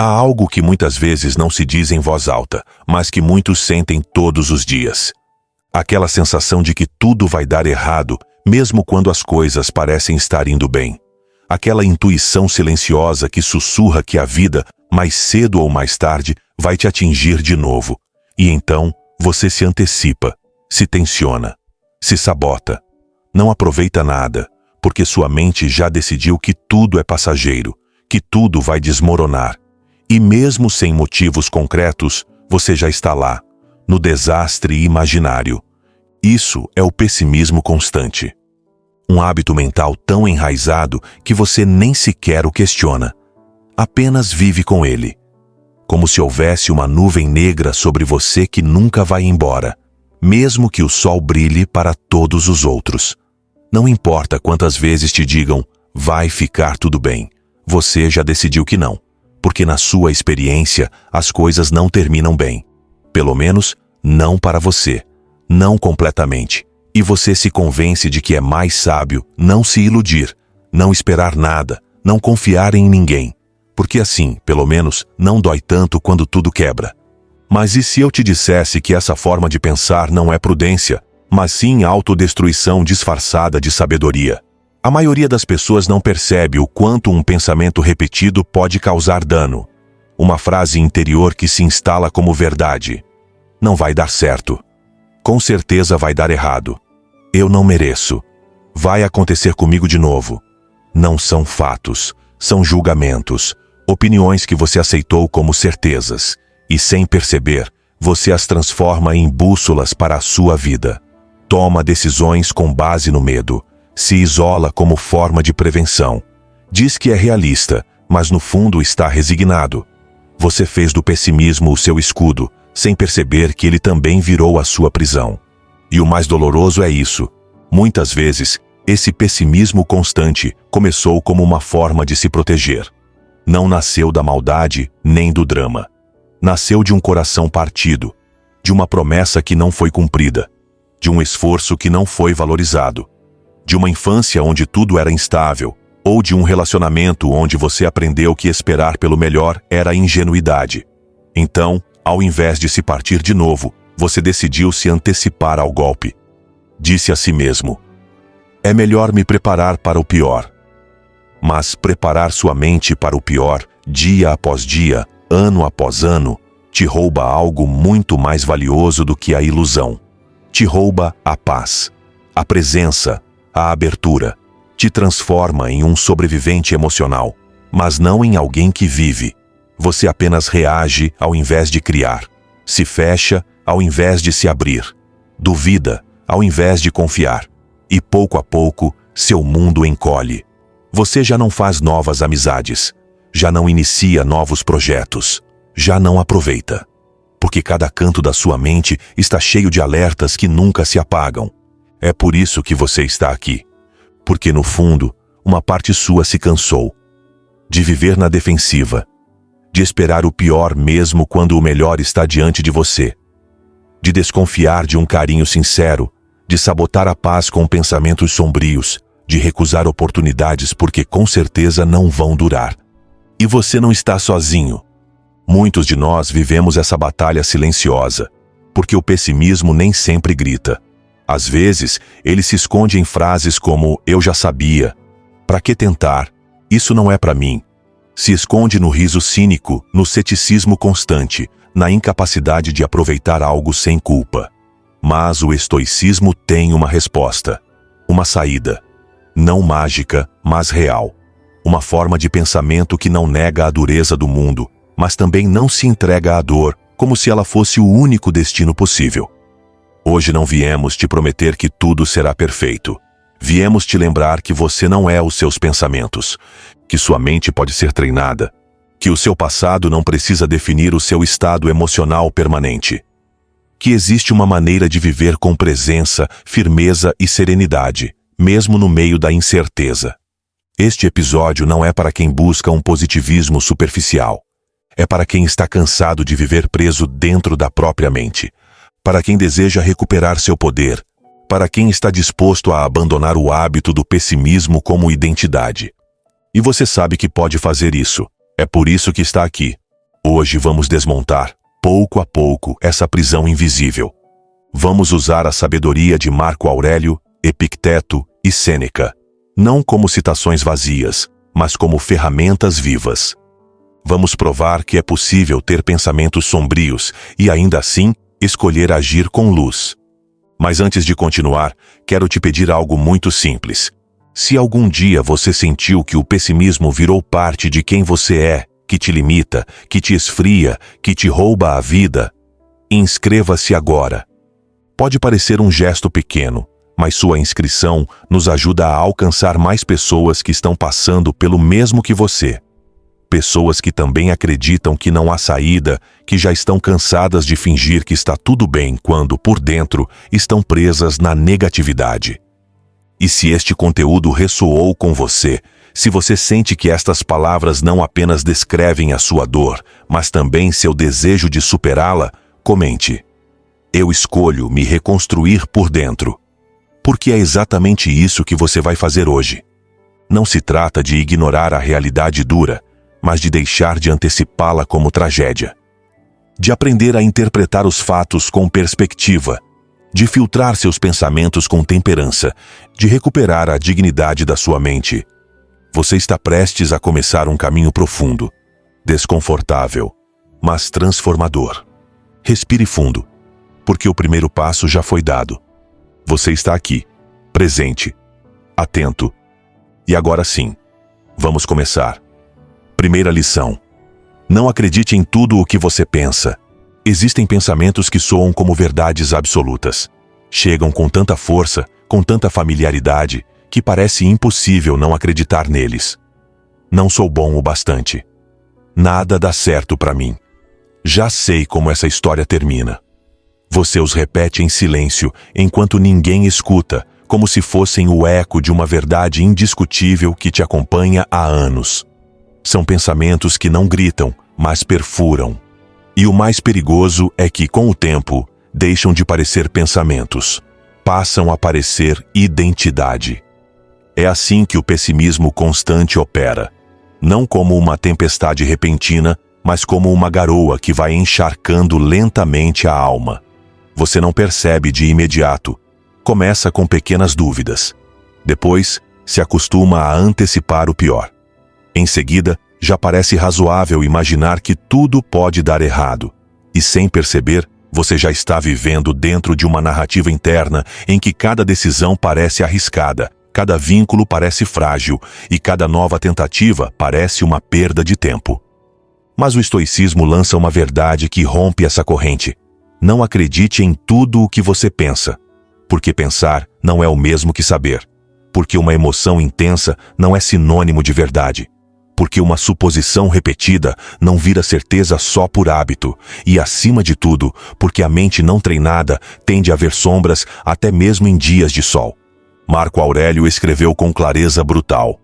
Há algo que muitas vezes não se diz em voz alta, mas que muitos sentem todos os dias. Aquela sensação de que tudo vai dar errado, mesmo quando as coisas parecem estar indo bem. Aquela intuição silenciosa que sussurra que a vida, mais cedo ou mais tarde, vai te atingir de novo. E então, você se antecipa, se tensiona, se sabota. Não aproveita nada, porque sua mente já decidiu que tudo é passageiro, que tudo vai desmoronar. E mesmo sem motivos concretos, você já está lá, no desastre imaginário. Isso é o pessimismo constante. Um hábito mental tão enraizado que você nem sequer o questiona. Apenas vive com ele. Como se houvesse uma nuvem negra sobre você que nunca vai embora, mesmo que o sol brilhe para todos os outros. Não importa quantas vezes te digam, vai ficar tudo bem. Você já decidiu que não, porque na sua experiência as coisas não terminam bem. Pelo menos, não para você. Não completamente. E você se convence de que é mais sábio não se iludir, não esperar nada, não confiar em ninguém. Porque assim, pelo menos, não dói tanto quando tudo quebra. Mas e se eu te dissesse que essa forma de pensar não é prudência, mas sim autodestruição disfarçada de sabedoria? A maioria das pessoas não percebe o quanto um pensamento repetido pode causar dano. Uma frase interior que se instala como verdade. Não vai dar certo. Com certeza vai dar errado. Eu não mereço. Vai acontecer comigo de novo. Não são fatos, são julgamentos, opiniões que você aceitou como certezas, e sem perceber, você as transforma em bússolas para a sua vida. Toma decisões com base no medo, se isola como forma de prevenção. Diz que é realista, mas no fundo está resignado. Você fez do pessimismo o seu escudo, sem perceber que ele também virou a sua prisão. E o mais doloroso é isso. Muitas vezes, esse pessimismo constante começou como uma forma de se proteger. Não nasceu da maldade nem do drama. Nasceu de um coração partido, de uma promessa que não foi cumprida, de um esforço que não foi valorizado, de uma infância onde tudo era instável, ou de um relacionamento onde você aprendeu que esperar pelo melhor era ingenuidade. Então, ao invés de se partir de novo, você decidiu se antecipar ao golpe. Disse a si mesmo, é melhor me preparar para o pior. Mas preparar sua mente para o pior, dia após dia, ano após ano, te rouba algo muito mais valioso do que a ilusão. Te rouba a paz, a presença, a abertura. Te transforma em um sobrevivente emocional, mas não em alguém que vive. Você apenas reage ao invés de criar. Se fecha ao invés de se abrir. Duvida ao invés de confiar. E pouco a pouco, seu mundo encolhe. Você já não faz novas amizades. Já não inicia novos projetos. Já não aproveita. Porque cada canto da sua mente está cheio de alertas que nunca se apagam. É por isso que você está aqui. Porque no fundo, uma parte sua se cansou. De viver na defensiva. De esperar o pior mesmo quando o melhor está diante de você. De desconfiar de um carinho sincero. De sabotar a paz com pensamentos sombrios. De recusar oportunidades porque com certeza não vão durar. E você não está sozinho. Muitos de nós vivemos essa batalha silenciosa, porque o pessimismo nem sempre grita. Às vezes, ele se esconde em frases como eu já sabia, para que tentar, isso não é para mim. Se esconde no riso cínico, no ceticismo constante, na incapacidade de aproveitar algo sem culpa. Mas o estoicismo tem uma resposta, uma saída, não mágica, mas real. Uma forma de pensamento que não nega a dureza do mundo, mas também não se entrega à dor, como se ela fosse o único destino possível. Hoje não viemos te prometer que tudo será perfeito. Viemos te lembrar que você não é os seus pensamentos, que sua mente pode ser treinada, que o seu passado não precisa definir o seu estado emocional permanente, que existe uma maneira de viver com presença, firmeza e serenidade, mesmo no meio da incerteza. Este episódio não é para quem busca um positivismo superficial. É para quem está cansado de viver preso dentro da própria mente. Para quem deseja recuperar seu poder. Para quem está disposto a abandonar o hábito do pessimismo como identidade. E você sabe que pode fazer isso. É por isso que está aqui. Hoje vamos desmontar, pouco a pouco, essa prisão invisível. Vamos usar a sabedoria de Marco Aurélio, Epicteto e Sêneca, não como citações vazias, mas como ferramentas vivas. Vamos provar que é possível ter pensamentos sombrios e, ainda assim, escolher agir com luz. Mas antes de continuar, quero te pedir algo muito simples. Se algum dia você sentiu que o pessimismo virou parte de quem você é, que te limita, que te esfria, que te rouba a vida, inscreva-se agora. Pode parecer um gesto pequeno, mas sua inscrição nos ajuda a alcançar mais pessoas que estão passando pelo mesmo que você. Pessoas que também acreditam que não há saída, que já estão cansadas de fingir que está tudo bem quando, por dentro, estão presas na negatividade. E se este conteúdo ressoou com você, se você sente que estas palavras não apenas descrevem a sua dor, mas também seu desejo de superá-la, comente. Eu escolho me reconstruir por dentro. Porque é exatamente isso que você vai fazer hoje. Não se trata de ignorar a realidade dura, mas de deixar de antecipá-la como tragédia. De aprender a interpretar os fatos com perspectiva, de filtrar seus pensamentos com temperança, de recuperar a dignidade da sua mente. Você está prestes a começar um caminho profundo, desconfortável, mas transformador. Respire fundo, porque o primeiro passo já foi dado. Você está aqui, presente, atento. E agora sim, vamos começar. Primeira lição. Não acredite em tudo o que você pensa. Existem pensamentos que soam como verdades absolutas. Chegam com tanta força, com tanta familiaridade, que parece impossível não acreditar neles. Não sou bom o bastante. Nada dá certo para mim. Já sei como essa história termina. Você os repete em silêncio, enquanto ninguém escuta, como se fossem o eco de uma verdade indiscutível que te acompanha há anos. São pensamentos que não gritam, mas perfuram. E o mais perigoso é que, com o tempo, deixam de parecer pensamentos. Passam a parecer identidade. É assim que o pessimismo constante opera. Não como uma tempestade repentina, mas como uma garoa que vai encharcando lentamente a alma. Você não percebe de imediato. Começa com pequenas dúvidas. Depois, se acostuma a antecipar o pior. Em seguida, já parece razoável imaginar que tudo pode dar errado. E sem perceber, você já está vivendo dentro de uma narrativa interna em que cada decisão parece arriscada, cada vínculo parece frágil e cada nova tentativa parece uma perda de tempo. Mas o estoicismo lança uma verdade que rompe essa corrente. Não acredite em tudo o que você pensa, porque pensar não é o mesmo que saber, porque uma emoção intensa não é sinônimo de verdade, porque uma suposição repetida não vira certeza só por hábito, e acima de tudo, porque a mente não treinada tende a ver sombras até mesmo em dias de sol. Marco Aurélio escreveu com clareza brutal: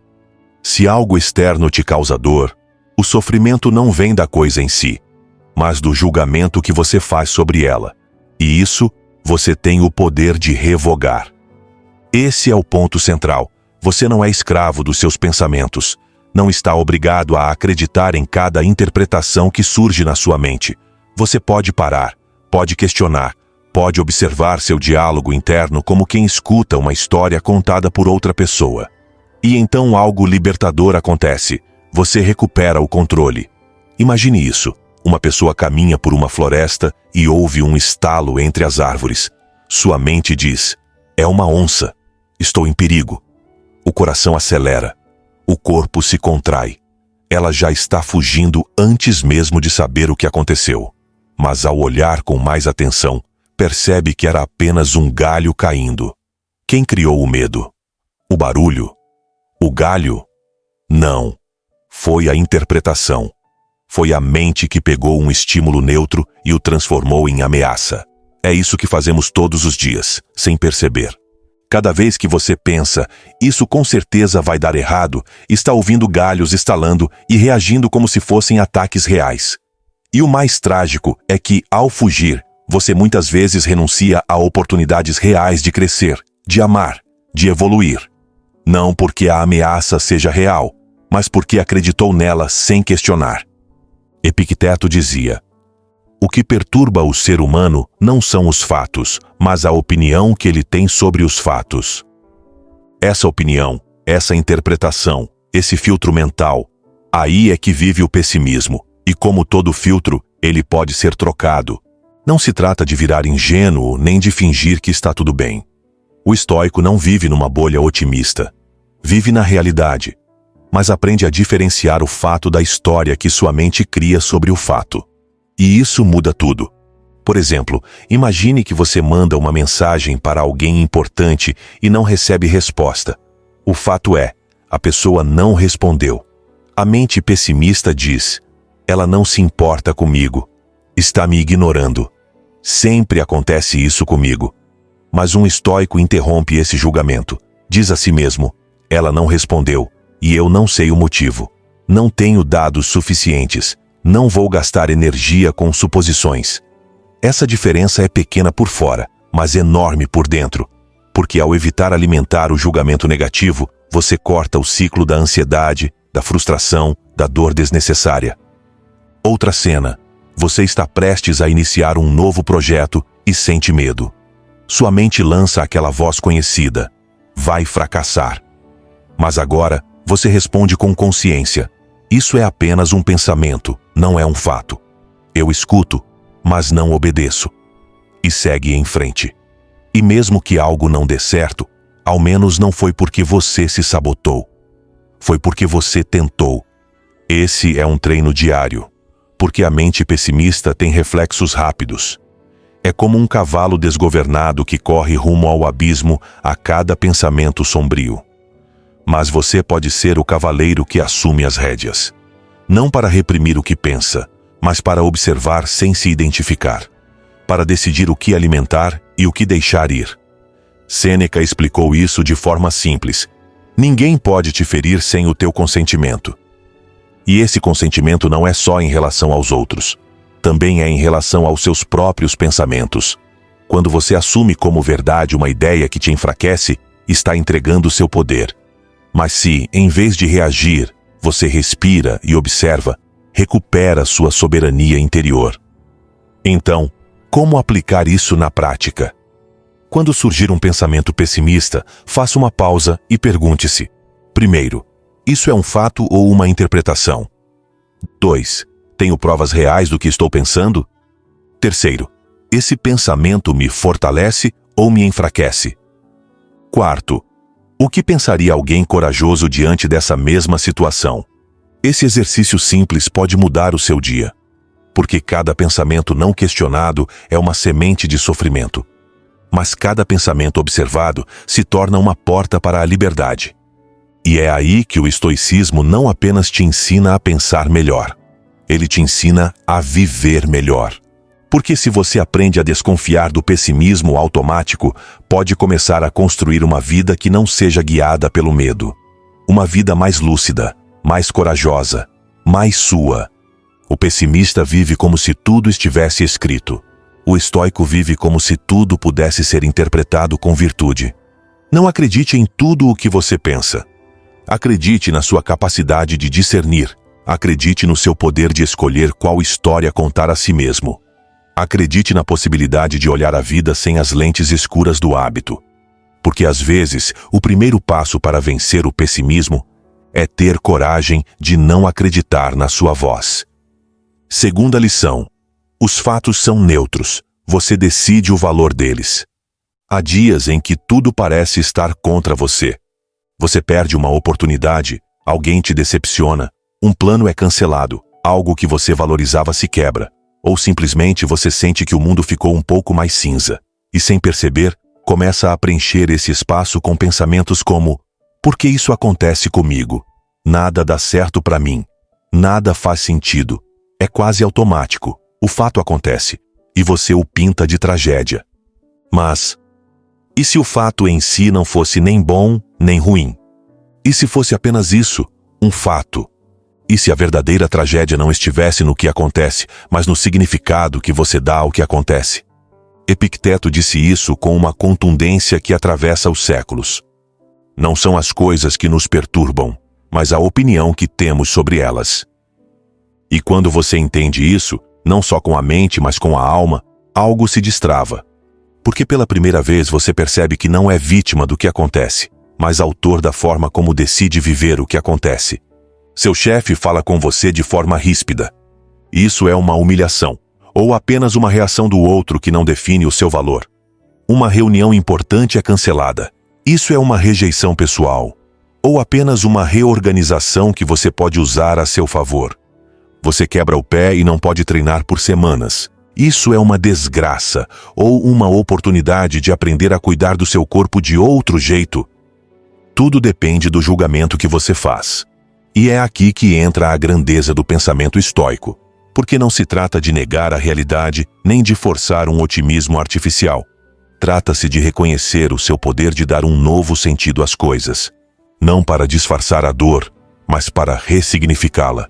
se algo externo te causa dor, o sofrimento não vem da coisa em si, mas do julgamento que você faz sobre ela. E isso você tem o poder de revogar. Esse é o ponto central. Você não é escravo dos seus pensamentos. Não está obrigado a acreditar em cada interpretação que surge na sua mente. Você pode parar, pode questionar, pode observar seu diálogo interno como quem escuta uma história contada por outra pessoa. E então algo libertador acontece. Você recupera o controle. Imagine isso. Uma pessoa caminha por uma floresta e ouve um estalo entre as árvores. Sua mente diz: é uma onça. Estou em perigo. O coração acelera. O corpo se contrai. Ela já está fugindo antes mesmo de saber o que aconteceu. Mas ao olhar com mais atenção, percebe que era apenas um galho caindo. Quem criou o medo? O barulho? O galho? Não. Foi a interpretação. Foi a mente que pegou um estímulo neutro e o transformou em ameaça. É isso que fazemos todos os dias, sem perceber. Cada vez que você pensa, isso com certeza vai dar errado, está ouvindo galhos estalando e reagindo como se fossem ataques reais. E o mais trágico é que, ao fugir, você muitas vezes renuncia a oportunidades reais de crescer, de amar, de evoluir. Não porque a ameaça seja real, mas porque acreditou nela sem questionar. Epicteto dizia: o que perturba o ser humano não são os fatos, mas a opinião que ele tem sobre os fatos. Essa opinião, essa interpretação, esse filtro mental, aí é que vive o pessimismo, e como todo filtro, ele pode ser trocado. Não se trata de virar ingênuo nem de fingir que está tudo bem. O estoico não vive numa bolha otimista. Vive na realidade, mas aprende a diferenciar o fato da história que sua mente cria sobre o fato. E isso muda tudo. Por exemplo, imagine que você manda uma mensagem para alguém importante e não recebe resposta. O fato é, a pessoa não respondeu. A mente pessimista diz: ela não se importa comigo, está me ignorando. Sempre acontece isso comigo. Mas um estoico interrompe esse julgamento. Diz a si mesmo: ela não respondeu, e eu não sei o motivo. Não tenho dados suficientes. Não vou gastar energia com suposições. Essa diferença é pequena por fora, mas enorme por dentro, porque ao evitar alimentar o julgamento negativo, você corta o ciclo da ansiedade, da frustração, da dor desnecessária. Outra cena. Você está prestes a iniciar um novo projeto e sente medo. Sua mente lança aquela voz conhecida: vai fracassar. Mas agora, você responde com consciência: isso é apenas um pensamento, não é um fato. Eu escuto, mas não obedeço. E segue em frente. E mesmo que algo não dê certo, ao menos não foi porque você se sabotou. Foi porque você tentou. Esse é um treino diário, porque a mente pessimista tem reflexos rápidos. É como um cavalo desgovernado que corre rumo ao abismo a cada pensamento sombrio. Mas você pode ser o cavaleiro que assume as rédeas. Não para reprimir o que pensa, mas para observar sem se identificar. Para decidir o que alimentar e o que deixar ir. Sêneca explicou isso de forma simples. Ninguém pode te ferir sem o teu consentimento. E esse consentimento não é só em relação aos outros. Também é em relação aos seus próprios pensamentos. Quando você assume como verdade uma ideia que te enfraquece, está entregando seu poder. Mas se, em vez de reagir, você respira e observa, recupera sua soberania interior. Então, como aplicar isso na prática? Quando surgir um pensamento pessimista, faça uma pausa e pergunte-se: primeiro, isso é um fato ou uma interpretação? 2. Tenho provas reais do que estou pensando? Terceiro, esse pensamento me fortalece ou me enfraquece? Quarto, o que pensaria alguém corajoso diante dessa mesma situação? Esse exercício simples pode mudar o seu dia, porque cada pensamento não questionado é uma semente de sofrimento. Mas cada pensamento observado se torna uma porta para a liberdade. E é aí que o estoicismo não apenas te ensina a pensar melhor, ele te ensina a viver melhor. Porque se você aprende a desconfiar do pessimismo automático, pode começar a construir uma vida que não seja guiada pelo medo. Uma vida mais lúcida, mais corajosa, mais sua. O pessimista vive como se tudo estivesse escrito. O estoico vive como se tudo pudesse ser interpretado com virtude. Não acredite em tudo o que você pensa. Acredite na sua capacidade de discernir. Acredite no seu poder de escolher qual história contar a si mesmo. Acredite na possibilidade de olhar a vida sem as lentes escuras do hábito. Porque às vezes, o primeiro passo para vencer o pessimismo é ter coragem de não acreditar na sua voz. Segunda lição: os fatos são neutros, você decide o valor deles. Há dias em que tudo parece estar contra você. Você perde uma oportunidade, alguém te decepciona, um plano é cancelado, algo que você valorizava se quebra. Ou simplesmente você sente que o mundo ficou um pouco mais cinza. E sem perceber, começa a preencher esse espaço com pensamentos como: por que isso acontece comigo? Nada dá certo para mim. Nada faz sentido. É quase automático. O fato acontece. E você o pinta de tragédia. Mas, e se o fato em si não fosse nem bom, nem ruim? E se fosse apenas isso, um fato? E se a verdadeira tragédia não estivesse no que acontece, mas no significado que você dá ao que acontece? Epicteto disse isso com uma contundência que atravessa os séculos. Não são as coisas que nos perturbam, mas a opinião que temos sobre elas. E quando você entende isso, não só com a mente, mas com a alma, algo se destrava. Porque pela primeira vez você percebe que não é vítima do que acontece, mas autor da forma como decide viver o que acontece. Seu chefe fala com você de forma ríspida. Isso é uma humilhação, ou apenas uma reação do outro que não define o seu valor. Uma reunião importante é cancelada. Isso é uma rejeição pessoal, ou apenas uma reorganização que você pode usar a seu favor. Você quebra o pé e não pode treinar por semanas. Isso é uma desgraça, ou uma oportunidade de aprender a cuidar do seu corpo de outro jeito. Tudo depende do julgamento que você faz. E é aqui que entra a grandeza do pensamento estoico, porque não se trata de negar a realidade, nem de forçar um otimismo artificial. Trata-se de reconhecer o seu poder de dar um novo sentido às coisas. Não para disfarçar a dor, mas para ressignificá-la,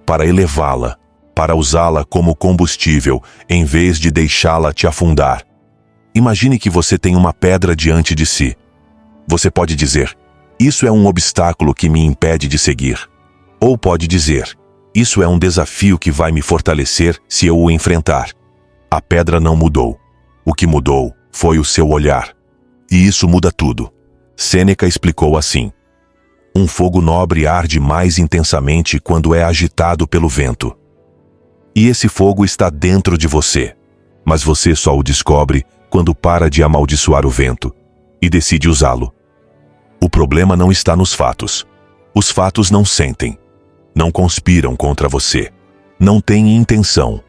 para elevá-la, para usá-la como combustível, em vez de deixá-la te afundar. Imagine que você tem uma pedra diante de si. Você pode dizer, isso é um obstáculo que me impede de seguir. Ou pode dizer, isso é um desafio que vai me fortalecer se eu o enfrentar. A pedra não mudou. O que mudou foi o seu olhar. E isso muda tudo. Sêneca explicou assim: um fogo nobre arde mais intensamente quando é agitado pelo vento. E esse fogo está dentro de você, mas você só o descobre quando para de amaldiçoar o vento e decide usá-lo. O problema não está nos fatos. Os fatos não sentem, não conspiram contra você, não têm intenção.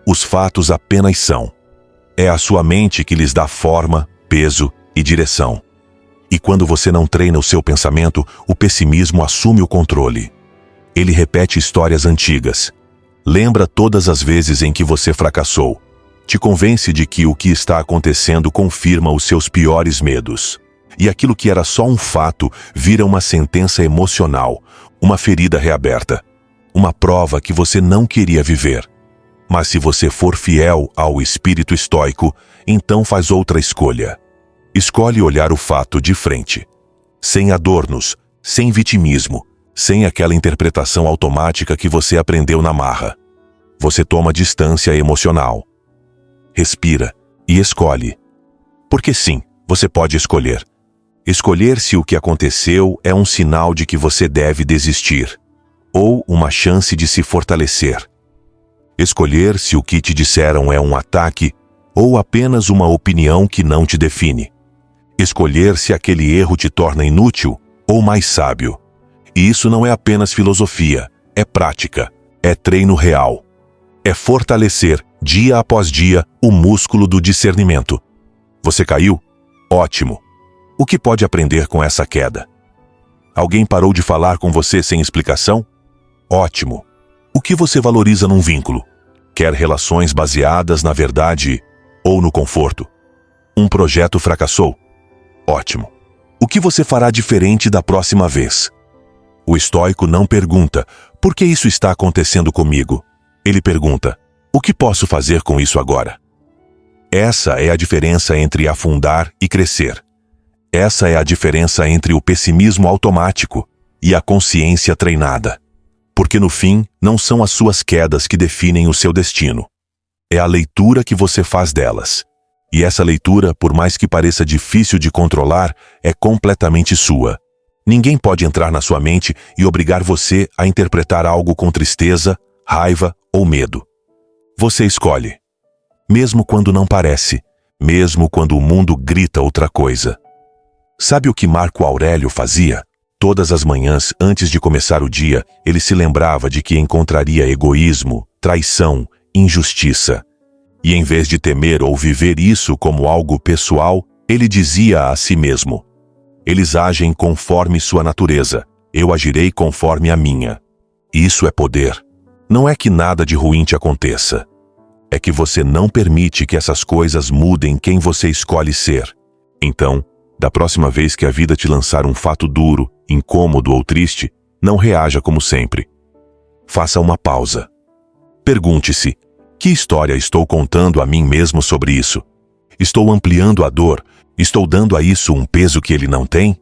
Os fatos apenas são. É a sua mente que lhes dá forma, peso e direção. E quando você não treina o seu pensamento, o pessimismo assume o controle. Ele repete histórias antigas. Lembra todas as vezes em que você fracassou. Te convence de que o que está acontecendo confirma os seus piores medos. E aquilo que era só um fato vira uma sentença emocional, uma ferida reaberta, uma prova que você não queria viver. Mas se você for fiel ao espírito estoico, então faz outra escolha. Escolhe olhar o fato de frente, sem adornos, sem vitimismo, sem aquela interpretação automática que você aprendeu na marra. Você toma distância emocional. Respira e escolhe. Porque sim, você pode escolher. Escolher se o que aconteceu é um sinal de que você deve desistir, ou uma chance de se fortalecer. Escolher se o que te disseram é um ataque, ou apenas uma opinião que não te define. Escolher se aquele erro te torna inútil ou mais sábio. E isso não é apenas filosofia, é prática, é treino real. É fortalecer, dia após dia, o músculo do discernimento. Você caiu? Ótimo. O que pode aprender com essa queda? Alguém parou de falar com você sem explicação? Ótimo. O que você valoriza num vínculo? Quer relações baseadas na verdade ou no conforto? Um projeto fracassou? Ótimo. O que você fará diferente da próxima vez? O estoico não pergunta, por que isso está acontecendo comigo? Ele pergunta, o que posso fazer com isso agora? Essa é a diferença entre afundar e crescer. Essa é a diferença entre o pessimismo automático e a consciência treinada. Porque no fim, não são as suas quedas que definem o seu destino. É a leitura que você faz delas. E essa leitura, por mais que pareça difícil de controlar, é completamente sua. Ninguém pode entrar na sua mente e obrigar você a interpretar algo com tristeza, raiva ou medo. Você escolhe. Mesmo quando não parece, mesmo quando o mundo grita outra coisa. Sabe o que Marco Aurélio fazia? Todas as manhãs, antes de começar o dia, ele se lembrava de que encontraria egoísmo, traição, injustiça. E em vez de temer ou viver isso como algo pessoal, ele dizia a si mesmo: eles agem conforme sua natureza, eu agirei conforme a minha. Isso é poder. Não é que nada de ruim te aconteça. É que você não permite que essas coisas mudem quem você escolhe ser. Então, da próxima vez que a vida te lançar um fato duro, incômodo ou triste, não reaja como sempre. Faça uma pausa. Pergunte-se, que história estou contando a mim mesmo sobre isso? Estou ampliando a dor? Estou dando a isso um peso que ele não tem?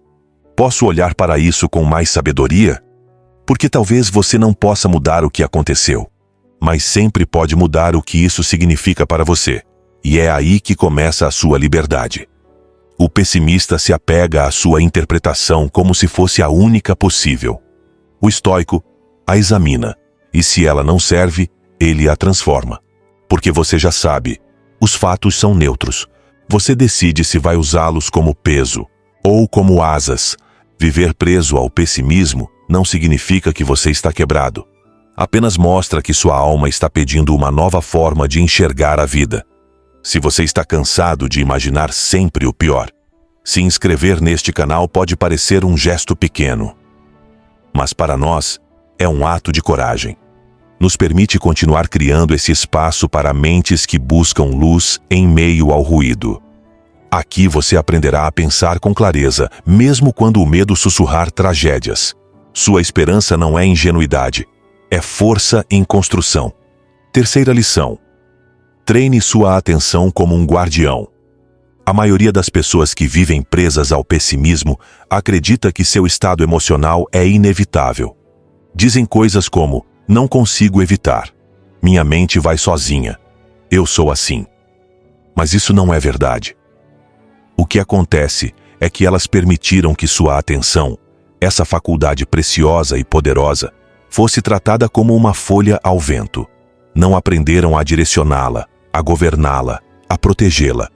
Posso olhar para isso com mais sabedoria? Porque talvez você não possa mudar o que aconteceu, mas sempre pode mudar o que isso significa para você. E é aí que começa a sua liberdade. O pessimista se apega à sua interpretação como se fosse a única possível. O estoico a examina, e se ela não serve, ele a transforma. Porque você já sabe, os fatos são neutros. Você decide se vai usá-los como peso ou como asas. Viver preso ao pessimismo não significa que você está quebrado. Apenas mostra que sua alma está pedindo uma nova forma de enxergar a vida. Se você está cansado de imaginar sempre o pior, se inscrever neste canal pode parecer um gesto pequeno. Mas para nós, é um ato de coragem. Nos permite continuar criando esse espaço para mentes que buscam luz em meio ao ruído. Aqui você aprenderá a pensar com clareza, mesmo quando o medo sussurrar tragédias. Sua esperança não é ingenuidade, é força em construção. Terceira lição: treine sua atenção como um guardião. A maioria das pessoas que vivem presas ao pessimismo acredita que seu estado emocional é inevitável. Dizem coisas como: não consigo evitar. Minha mente vai sozinha. Eu sou assim. Mas isso não é verdade. O que acontece é que elas permitiram que sua atenção, essa faculdade preciosa e poderosa, fosse tratada como uma folha ao vento. Não aprenderam a direcioná-la, a governá-la, a protegê-la.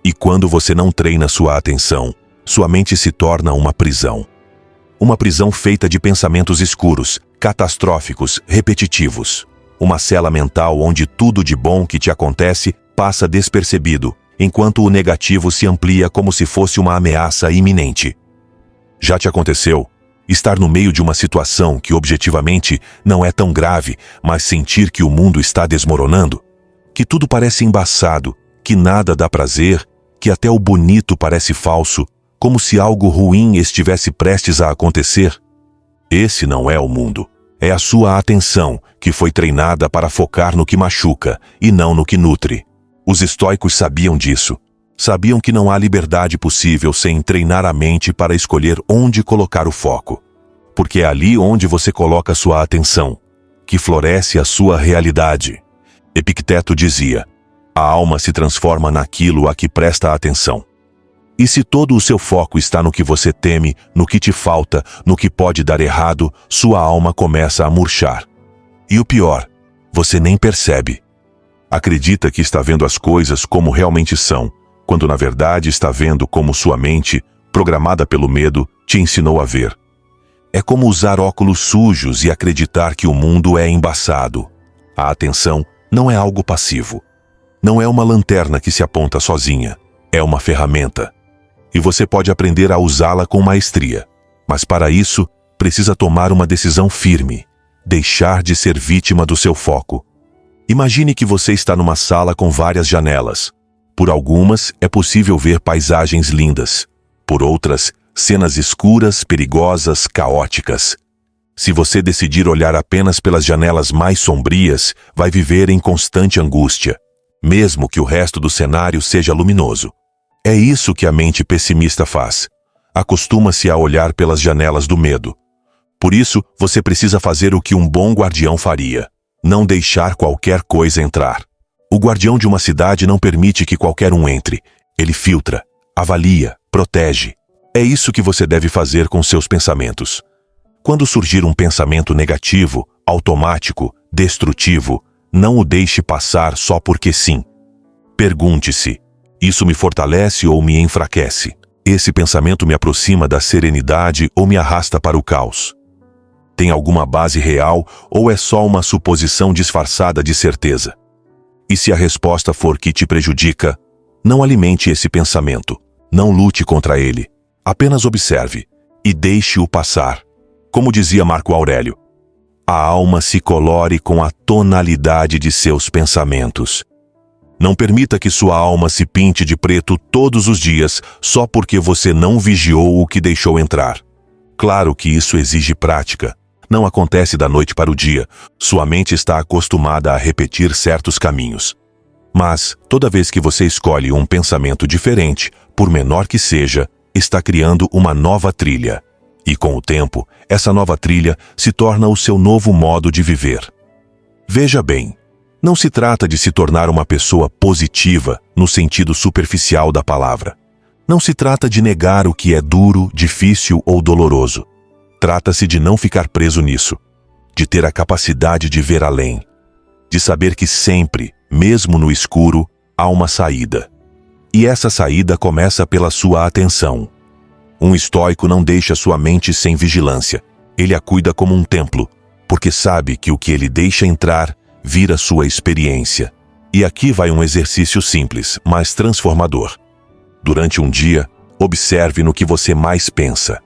E quando você não treina sua atenção, sua mente se torna uma prisão. Uma prisão feita de pensamentos escuros, catastróficos, repetitivos. Uma cela mental onde tudo de bom que te acontece passa despercebido, enquanto o negativo se amplia como se fosse uma ameaça iminente. Já te aconteceu estar no meio de uma situação que objetivamente não é tão grave, mas sentir que o mundo está desmoronando? Que tudo parece embaçado, que nada dá prazer, que até o bonito parece falso, como se algo ruim estivesse prestes a acontecer? Esse não é o mundo. É a sua atenção que foi treinada para focar no que machuca e não no que nutre. Os estoicos sabiam disso. Sabiam que não há liberdade possível sem treinar a mente para escolher onde colocar o foco. Porque é ali onde você coloca sua atenção que floresce a sua realidade. Epicteto dizia: a alma se transforma naquilo a que presta atenção. E se todo o seu foco está no que você teme, no que te falta, no que pode dar errado, sua alma começa a murchar. E o pior, você nem percebe. Acredita que está vendo as coisas como realmente são, quando na verdade está vendo como sua mente, programada pelo medo, te ensinou a ver. É como usar óculos sujos e acreditar que o mundo é embaçado. A atenção não é algo passivo. Não é uma lanterna que se aponta sozinha. É uma ferramenta. E você pode aprender a usá-la com maestria. Mas para isso, precisa tomar uma decisão firme. Deixar de ser vítima do seu foco. Imagine que você está numa sala com várias janelas. Por algumas, é possível ver paisagens lindas. Por outras, cenas escuras, perigosas, caóticas. Se você decidir olhar apenas pelas janelas mais sombrias, vai viver em constante angústia, mesmo que o resto do cenário seja luminoso. É isso que a mente pessimista faz. Acostuma-se a olhar pelas janelas do medo. Por isso, você precisa fazer o que um bom guardião faria: não deixar qualquer coisa entrar. O guardião de uma cidade não permite que qualquer um entre. Ele filtra, avalia, protege. É isso que você deve fazer com seus pensamentos. Quando surgir um pensamento negativo, automático, destrutivo, não o deixe passar só porque sim. Pergunte-se: isso me fortalece ou me enfraquece? Esse pensamento me aproxima da serenidade ou me arrasta para o caos? Tem alguma base real ou é só uma suposição disfarçada de certeza? E se a resposta for que te prejudica, não alimente esse pensamento. Não lute contra ele. Apenas observe e deixe-o passar. Como dizia Marco Aurélio, a alma se colore com a tonalidade de seus pensamentos. Não permita que sua alma se pinte de preto todos os dias só porque você não vigiou o que deixou entrar. Claro que isso exige prática. Não acontece da noite para o dia. Sua mente está acostumada a repetir certos caminhos. Mas, toda vez que você escolhe um pensamento diferente, por menor que seja, está criando uma nova trilha. E com o tempo, essa nova trilha se torna o seu novo modo de viver. Veja bem, não se trata de se tornar uma pessoa positiva no sentido superficial da palavra. Não se trata de negar o que é duro, difícil ou doloroso. Trata-se de não ficar preso nisso, de ter a capacidade de ver além, de saber que sempre, mesmo no escuro, há uma saída. E essa saída começa pela sua atenção. Um estoico não deixa sua mente sem vigilância. Ele a cuida como um templo, porque sabe que o que ele deixa entrar vira sua experiência. E aqui vai um exercício simples, mas transformador. Durante um dia, observe no que você mais pensa.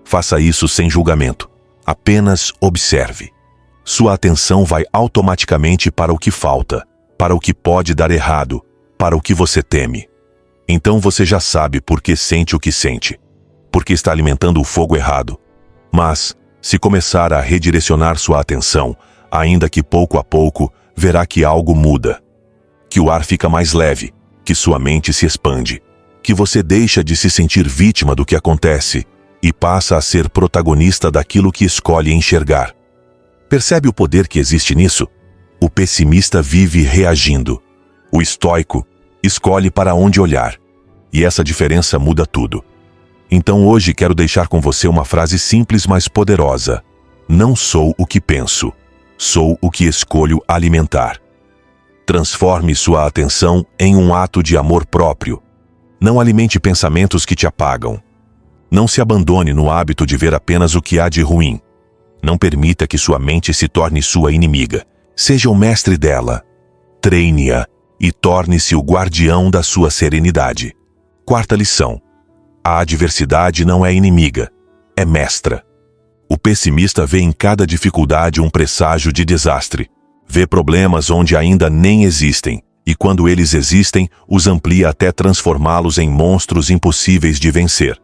Faça isso sem julgamento. Apenas observe. Sua atenção vai automaticamente para o que falta, para o que pode dar errado, para o que você teme. Então você já sabe por que sente o que sente, porque está alimentando o fogo errado. Mas, se começar a redirecionar sua atenção, ainda que pouco a pouco, verá que algo muda. Que o ar fica mais leve, que sua mente se expande, que você deixa de se sentir vítima do que acontece e passa a ser protagonista daquilo que escolhe enxergar. Percebe o poder que existe nisso? O pessimista vive reagindo. O estoico escolhe para onde olhar. E essa diferença muda tudo. Então hoje quero deixar com você uma frase simples, mas poderosa. Não sou o que penso, sou o que escolho alimentar. Transforme sua atenção em um ato de amor próprio. Não alimente pensamentos que te apagam. Não se abandone no hábito de ver apenas o que há de ruim. Não permita que sua mente se torne sua inimiga. Seja o mestre dela. Treine-a e torne-se o guardião da sua serenidade. Quarta lição. A adversidade não é inimiga, é mestra. O pessimista vê em cada dificuldade um presságio de desastre. Vê problemas onde ainda nem existem, e quando eles existem, os amplia até transformá-los em monstros impossíveis de vencer.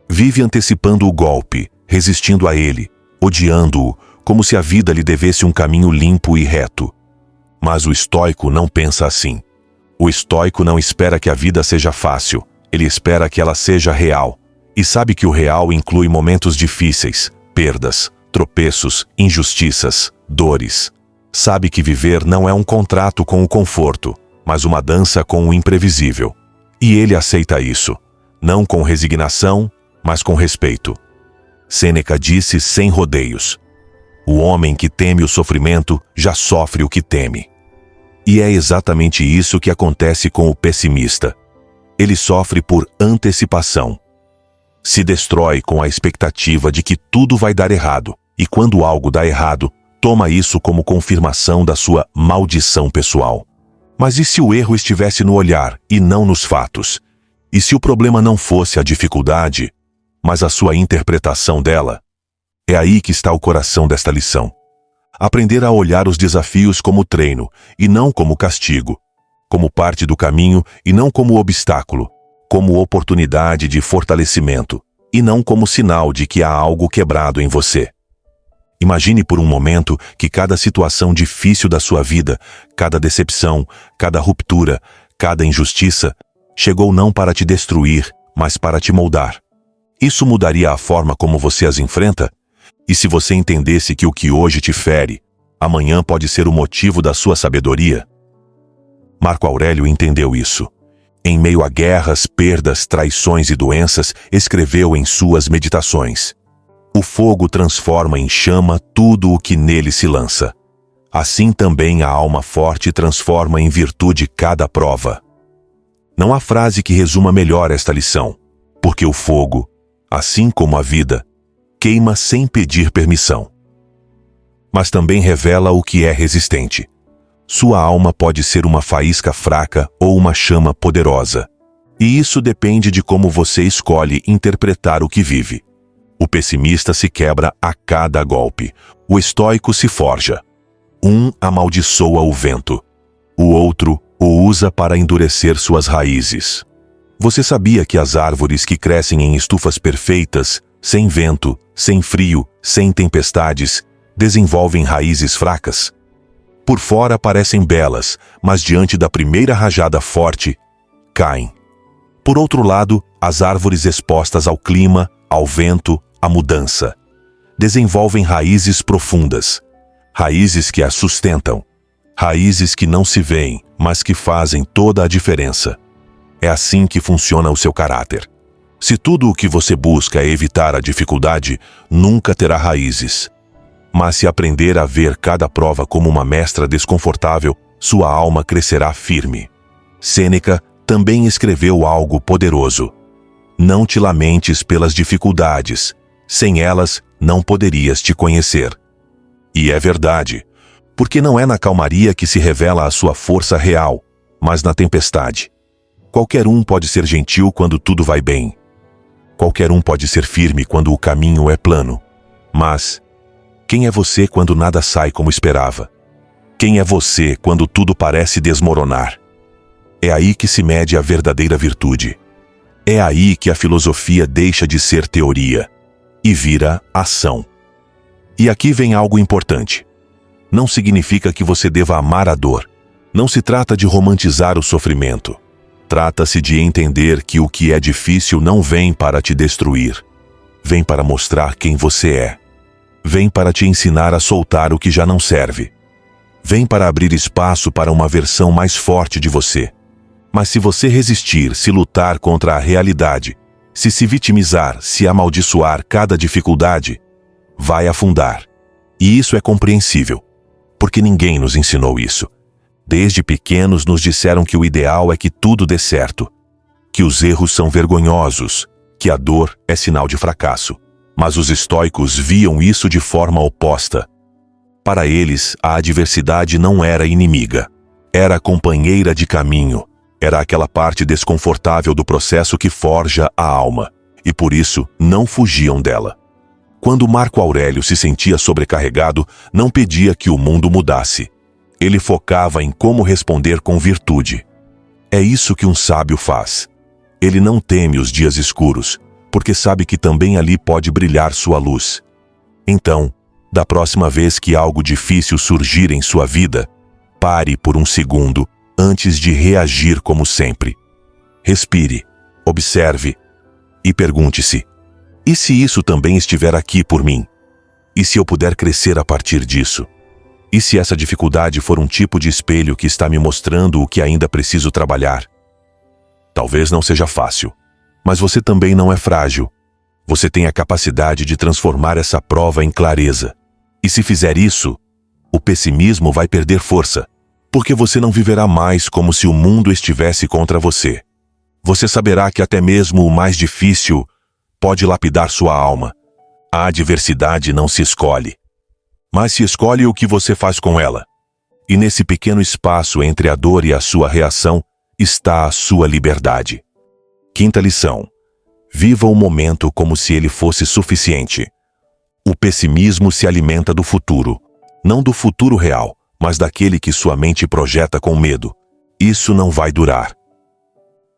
Vive antecipando o golpe, resistindo a ele, odiando-o, como se a vida lhe devesse um caminho limpo e reto. Mas o estoico não pensa assim. O estoico não espera que a vida seja fácil, ele espera que ela seja real, e sabe que o real inclui momentos difíceis, perdas, tropeços, injustiças, dores. Sabe que viver não é um contrato com o conforto, mas uma dança com o imprevisível. E ele aceita isso, não com resignação, mas com respeito. Sêneca disse sem rodeios: o homem que teme o sofrimento já sofre o que teme. E é exatamente isso que acontece com o pessimista. Ele sofre por antecipação. Se destrói com a expectativa de que tudo vai dar errado, e quando algo dá errado, toma isso como confirmação da sua maldição pessoal. Mas e se o erro estivesse no olhar e não nos fatos? E se o problema não fosse a dificuldade, mas a sua interpretação dela? É aí que está o coração desta lição. Aprender a olhar os desafios como treino e não como castigo, como parte do caminho e não como obstáculo, como oportunidade de fortalecimento e não como sinal de que há algo quebrado em você. Imagine por um momento que cada situação difícil da sua vida, cada decepção, cada ruptura, cada injustiça, chegou não para te destruir, mas para te moldar. Isso mudaria a forma como você as enfrenta? E se você entendesse que o que hoje te fere, amanhã pode ser o motivo da sua sabedoria? Marco Aurélio entendeu isso. Em meio a guerras, perdas, traições e doenças, escreveu em suas meditações: o fogo transforma em chama tudo o que nele se lança. Assim também a alma forte transforma em virtude cada prova. Não há frase que resuma melhor esta lição, porque o fogo, assim como a vida, queima sem pedir permissão. Mas também revela o que é resistente. Sua alma pode ser uma faísca fraca ou uma chama poderosa. E isso depende de como você escolhe interpretar o que vive. O pessimista se quebra a cada golpe. O estoico se forja. Um amaldiçoa o vento. O outro o usa para endurecer suas raízes. Você sabia que as árvores que crescem em estufas perfeitas, sem vento, sem frio, sem tempestades, desenvolvem raízes fracas? Por fora parecem belas, mas diante da primeira rajada forte, caem. Por outro lado, as árvores expostas ao clima, ao vento, à mudança, desenvolvem raízes profundas. raízes que a sustentam, raízes que não se veem, mas que fazem toda a diferença. É assim que funciona o seu caráter. Se tudo o que você busca é evitar a dificuldade, nunca terá raízes. Mas se aprender a ver cada prova como uma mestra desconfortável, sua alma crescerá firme. Sêneca também escreveu algo poderoso. Não te lamentes pelas dificuldades. Sem elas, não poderias te conhecer. E é verdade, porque não é na calmaria que se revela a sua força real, mas na tempestade. Qualquer um pode ser gentil quando tudo vai bem. Qualquer um pode ser firme quando o caminho é plano. Mas quem é você quando nada sai como esperava? Quem é você quando tudo parece desmoronar? É aí que se mede a verdadeira virtude. É aí que a filosofia deixa de ser teoria e vira ação. E aqui vem algo importante. Não significa que você deva amar a dor. Não se trata de romantizar o sofrimento. Trata-se de entender que o que é difícil não vem para te destruir. Vem para mostrar quem você é. Vem para te ensinar a soltar o que já não serve. Vem para abrir espaço para uma versão mais forte de você. Mas se você resistir, se lutar contra a realidade, se vitimizar, se amaldiçoar cada dificuldade, vai afundar. E isso é compreensível, porque ninguém nos ensinou isso. Desde pequenos nos disseram que o ideal é que tudo dê certo, que os erros são vergonhosos, que a dor é sinal de fracasso. Mas os estoicos viam isso de forma oposta. Para eles, a adversidade não era inimiga. Era companheira de caminho. Era aquela parte desconfortável do processo que forja a alma. E por isso, não fugiam dela. Quando Marco Aurélio se sentia sobrecarregado, não pedia que o mundo mudasse. Ele focava em como responder com virtude. É isso que um sábio faz. Ele não teme os dias escuros, porque sabe que também ali pode brilhar sua luz. Então, da próxima vez que algo difícil surgir em sua vida, pare por um segundo antes de reagir como sempre. Respire, observe e pergunte-se: e se isso também estiver aqui por mim? E se eu puder crescer a partir disso? E se essa dificuldade for um tipo de espelho que está me mostrando o que ainda preciso trabalhar? Talvez não seja fácil, mas você também não é frágil. Você tem a capacidade de transformar essa prova em clareza. E se fizer isso, o pessimismo vai perder força, porque você não viverá mais como se o mundo estivesse contra você. Você saberá que até mesmo o mais difícil pode lapidar sua alma. A adversidade não se escolhe, mas se escolhe o que você faz com ela. E nesse pequeno espaço entre a dor e a sua reação está a sua liberdade. Quinta lição: viva o momento como se ele fosse suficiente. O pessimismo se alimenta do futuro, não do futuro real, mas daquele que sua mente projeta com medo. Isso não vai durar.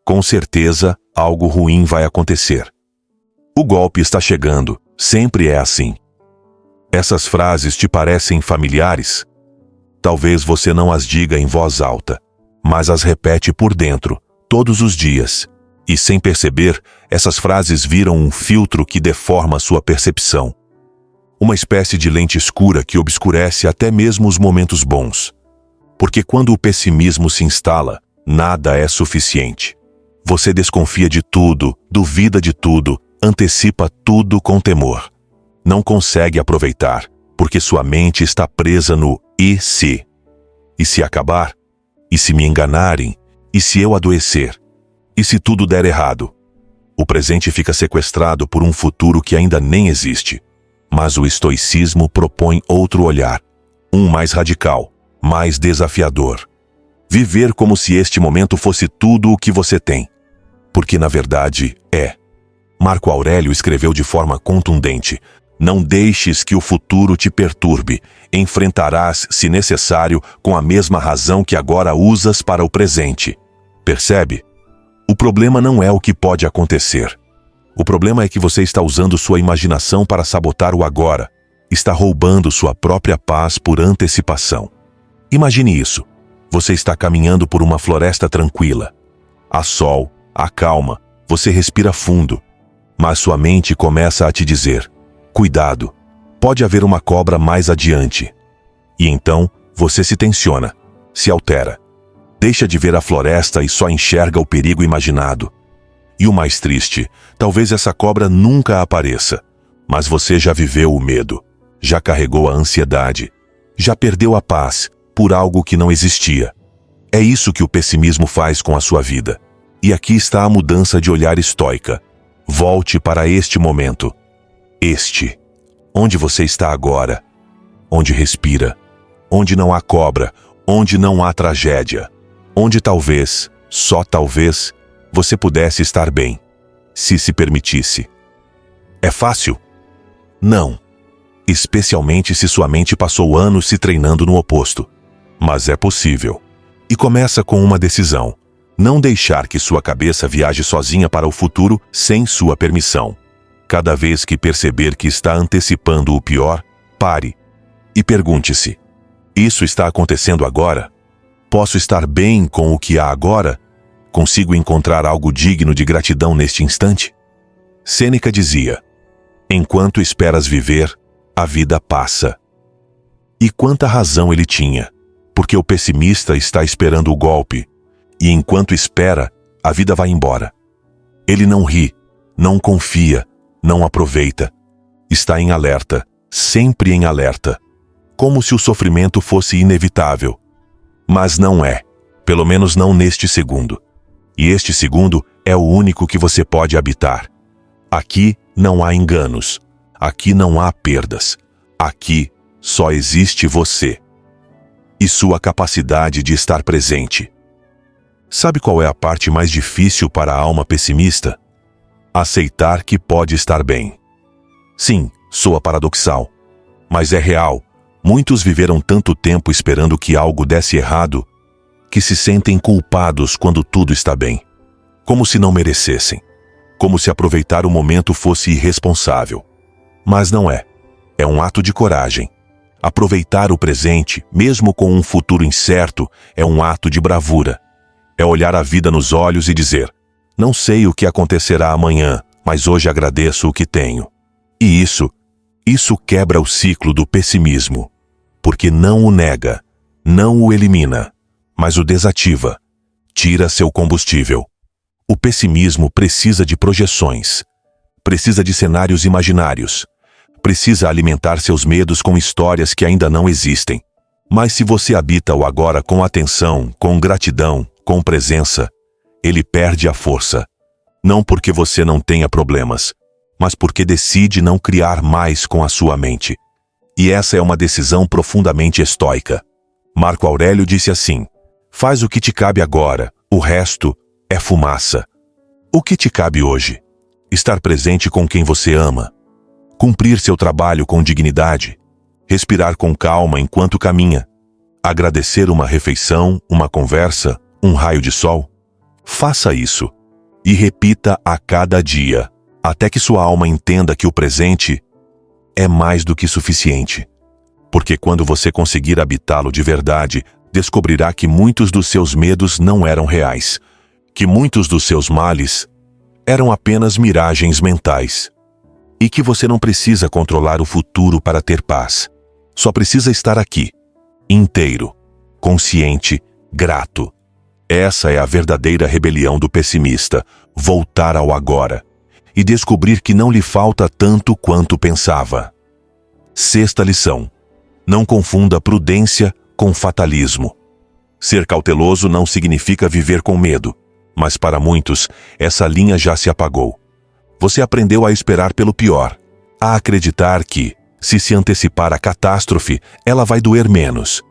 Com certeza, algo ruim vai acontecer. O golpe está chegando, sempre é assim. Essas frases te parecem familiares? Talvez você não as diga em voz alta, mas as repete por dentro, todos os dias. E sem perceber, essas frases viram um filtro que deforma sua percepção. Uma espécie de lente escura que obscurece até mesmo os momentos bons. Porque quando o pessimismo se instala, nada é suficiente. Você desconfia de tudo, duvida de tudo, antecipa tudo com temor. Não consegue aproveitar, porque sua mente está presa no e se? E se acabar? E se me enganarem? E se eu adoecer? E se tudo der errado? O presente fica sequestrado por um futuro que ainda nem existe. Mas o estoicismo propõe outro olhar, um mais radical, mais desafiador. Viver como se este momento fosse tudo o que você tem. Porque na verdade é. Marco Aurélio escreveu de forma contundente: não deixes que o futuro te perturbe. Enfrentarás, se necessário, com a mesma razão que agora usas para o presente. Percebe? O problema não é o que pode acontecer. O problema é que você está usando sua imaginação para sabotar o agora. Está roubando sua própria paz por antecipação. Imagine isso. Você está caminhando por uma floresta tranquila. Há sol, há calma, você respira fundo. Mas sua mente começa a te dizer: cuidado, pode haver uma cobra mais adiante. E então, você se tensiona, se altera. Deixa de ver a floresta e só enxerga o perigo imaginado. E o mais triste, talvez essa cobra nunca apareça, mas você já viveu o medo, já carregou a ansiedade, já perdeu a paz por algo que não existia. É isso que o pessimismo faz com a sua vida. E aqui está a mudança de olhar estoica. Volte para este momento. Onde você está agora. Onde respira. Onde não há cobra. Onde não há tragédia. Onde talvez, só talvez, você pudesse estar bem, se permitisse. É fácil? Não. Especialmente se sua mente passou anos se treinando no oposto. Mas é possível. E começa com uma decisão. Não deixar que sua cabeça viaje sozinha para o futuro sem sua permissão. Cada vez que perceber que está antecipando o pior, pare e pergunte-se: isso está acontecendo agora? Posso estar bem com o que há agora? Consigo encontrar algo digno de gratidão neste instante? Sêneca dizia: enquanto esperas viver, a vida passa. E quanta razão ele tinha, porque o pessimista está esperando o golpe, e enquanto espera, a vida vai embora. Ele não ri, não confia, não aproveita. Está em alerta, sempre em alerta, como se o sofrimento fosse inevitável. Mas não é, pelo menos não neste segundo. E este segundo é o único que você pode habitar. Aqui não há enganos, aqui não há perdas, aqui só existe você. E sua capacidade de estar presente. Sabe qual é a parte mais difícil para a alma pessimista? Aceitar que pode estar bem. Sim, soa paradoxal, mas é real. Muitos viveram tanto tempo esperando que algo desse errado, que se sentem culpados quando tudo está bem. Como se não merecessem. Como se aproveitar o momento fosse irresponsável. Mas não é. É um ato de coragem. Aproveitar o presente, mesmo com um futuro incerto, é um ato de bravura. É olhar a vida nos olhos e dizer: não sei o que acontecerá amanhã, mas hoje agradeço o que tenho. E isso quebra o ciclo do pessimismo, porque não o nega, não o elimina, mas o desativa, tira seu combustível. O pessimismo precisa de projeções, precisa de cenários imaginários, precisa alimentar seus medos com histórias que ainda não existem. Mas se você habita o agora com atenção, com gratidão, com presença, ele perde a força. Não porque você não tenha problemas, mas porque decide não criar mais com a sua mente. E essa é uma decisão profundamente estoica. Marco Aurélio disse assim: faz o que te cabe agora, o resto é fumaça. O que te cabe hoje? Estar presente com quem você ama. Cumprir seu trabalho com dignidade. Respirar com calma enquanto caminha. Agradecer uma refeição, uma conversa, um raio de sol. Faça isso e repita a cada dia, até que sua alma entenda que o presente é mais do que suficiente. Porque quando você conseguir habitá-lo de verdade, descobrirá que muitos dos seus medos não eram reais, que muitos dos seus males eram apenas miragens mentais, e que você não precisa controlar o futuro para ter paz. Só precisa estar aqui, inteiro, consciente, grato. Essa é a verdadeira rebelião do pessimista, voltar ao agora e descobrir que não lhe falta tanto quanto pensava. Sexta lição: não confunda prudência com fatalismo. Ser cauteloso não significa viver com medo, mas para muitos, essa linha já se apagou. Você aprendeu a esperar pelo pior, a acreditar que, se antecipar a catástrofe, ela vai doer menos.